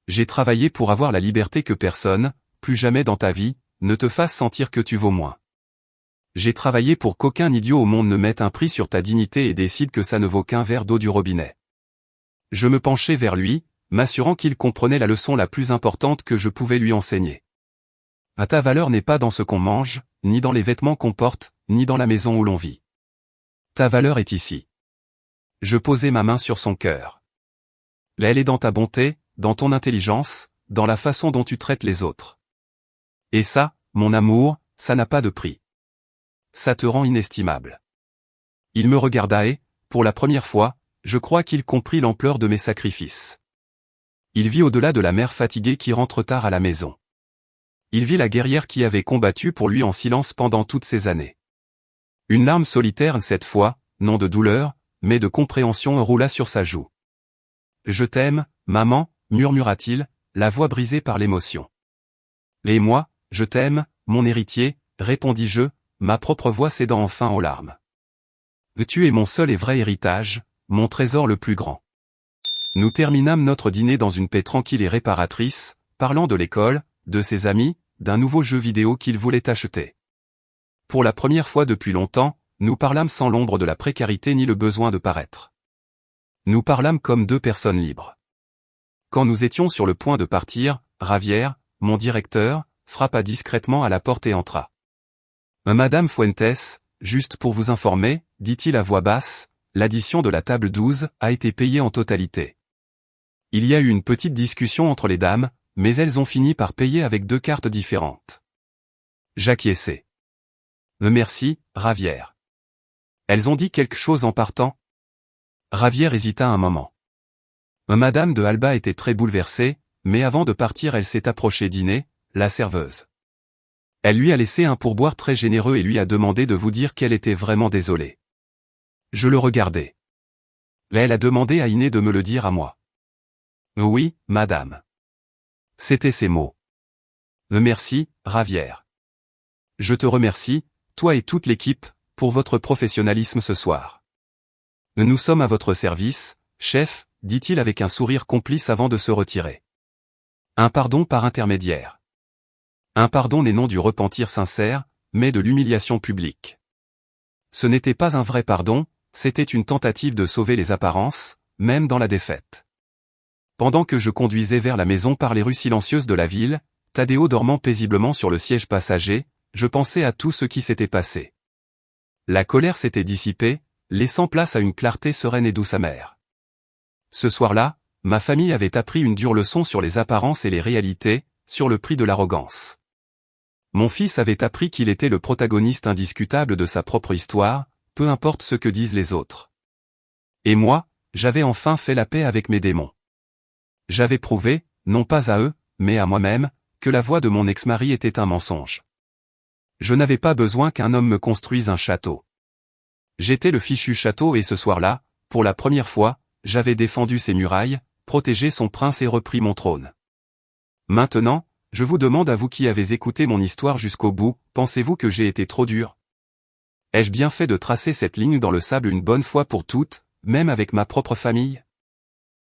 J'ai travaillé pour avoir la liberté que personne, plus jamais dans ta vie, ne te fasse sentir que tu vaux moins. J'ai travaillé pour qu'aucun idiot au monde ne mette un prix sur ta dignité et décide que ça ne vaut qu'un verre d'eau du robinet. » Je me penchai vers lui, m'assurant qu'il comprenait la leçon la plus importante que je pouvais lui enseigner. Ta valeur n'est pas dans ce qu'on mange, ni dans les vêtements qu'on porte, ni dans la maison où l'on vit. Ta valeur est ici. Je posai ma main sur son cœur. Elle est dans ta bonté, dans ton intelligence, dans la façon dont tu traites les autres. Et ça, mon amour, ça n'a pas de prix. Ça te rend inestimable. Il me regarda et, pour la première fois, je crois qu'il comprit l'ampleur de mes sacrifices. Il vit au-delà de la mère fatiguée qui rentre tard à la maison. Il vit la guerrière qui avait combattu pour lui en silence pendant toutes ces années. Une larme solitaire cette fois, non de douleur, mais de compréhension roula sur sa joue. « Je t'aime, maman », murmura-t-il, la voix brisée par l'émotion. « Et moi, je t'aime, mon héritier », répondis-je, ma propre voix cédant enfin aux larmes. « Tu es mon seul et vrai héritage, mon trésor le plus grand. » Nous terminâmes notre dîner dans une paix tranquille et réparatrice, parlant de l'école, de ses amis, d'un nouveau jeu vidéo qu'il voulait acheter. Pour la première fois depuis longtemps, nous parlâmes sans l'ombre de la précarité ni le besoin de paraître. Nous parlâmes comme deux personnes libres. Quand nous étions sur le point de partir, Javier, mon directeur, frappa discrètement à la porte et entra. « Madame Fuentes, juste pour vous informer, dit-il à voix basse, l'addition de la table 12 a été payée en totalité. Il y a eu une petite discussion entre les dames, mais elles ont fini par payer avec 2 cartes différentes. » J'acquiesçai. « Merci, Javier. » Elles ont dit quelque chose en partant? Javier hésita un moment. Madame de Alba était très bouleversée, mais avant de partir elle s'est approchée d'Iné, la serveuse. Elle lui a laissé un pourboire très généreux et lui a demandé de vous dire qu'elle était vraiment désolée. Je le regardais. Elle a demandé à Iné de me le dire à moi. Oui, madame. C'étaient ses mots. Merci, Javier. Je te remercie, toi et toute l'équipe, pour votre professionnalisme ce soir. Nous sommes à votre service, chef, dit-il avec un sourire complice avant de se retirer. Un pardon par intermédiaire. Un pardon n'est non du repentir sincère, mais de l'humiliation publique. Ce n'était pas un vrai pardon, c'était une tentative de sauver les apparences, même dans la défaite. Pendant que je conduisais vers la maison par les rues silencieuses de la ville, Taddeo dormant paisiblement sur le siège passager, je pensais à tout ce qui s'était passé. La colère s'était dissipée, laissant place à une clarté sereine et douce amère. Ce soir-là, ma famille avait appris une dure leçon sur les apparences et les réalités, sur le prix de l'arrogance. Mon fils avait appris qu'il était le protagoniste indiscutable de sa propre histoire, peu importe ce que disent les autres. Et moi, j'avais enfin fait la paix avec mes démons. J'avais prouvé, non pas à eux, mais à moi-même, que la voix de mon ex-mari était un mensonge. Je n'avais pas besoin qu'un homme me construise un château. J'étais le fichu château et ce soir-là, pour la première fois, j'avais défendu ses murailles, protégé son prince et repris mon trône. Maintenant, Je vous demande à vous qui avez écouté mon histoire jusqu'au bout, pensez-vous que j'ai été trop dur? Ai-je bien fait de tracer cette ligne dans le sable une bonne fois pour toutes, même avec ma propre famille?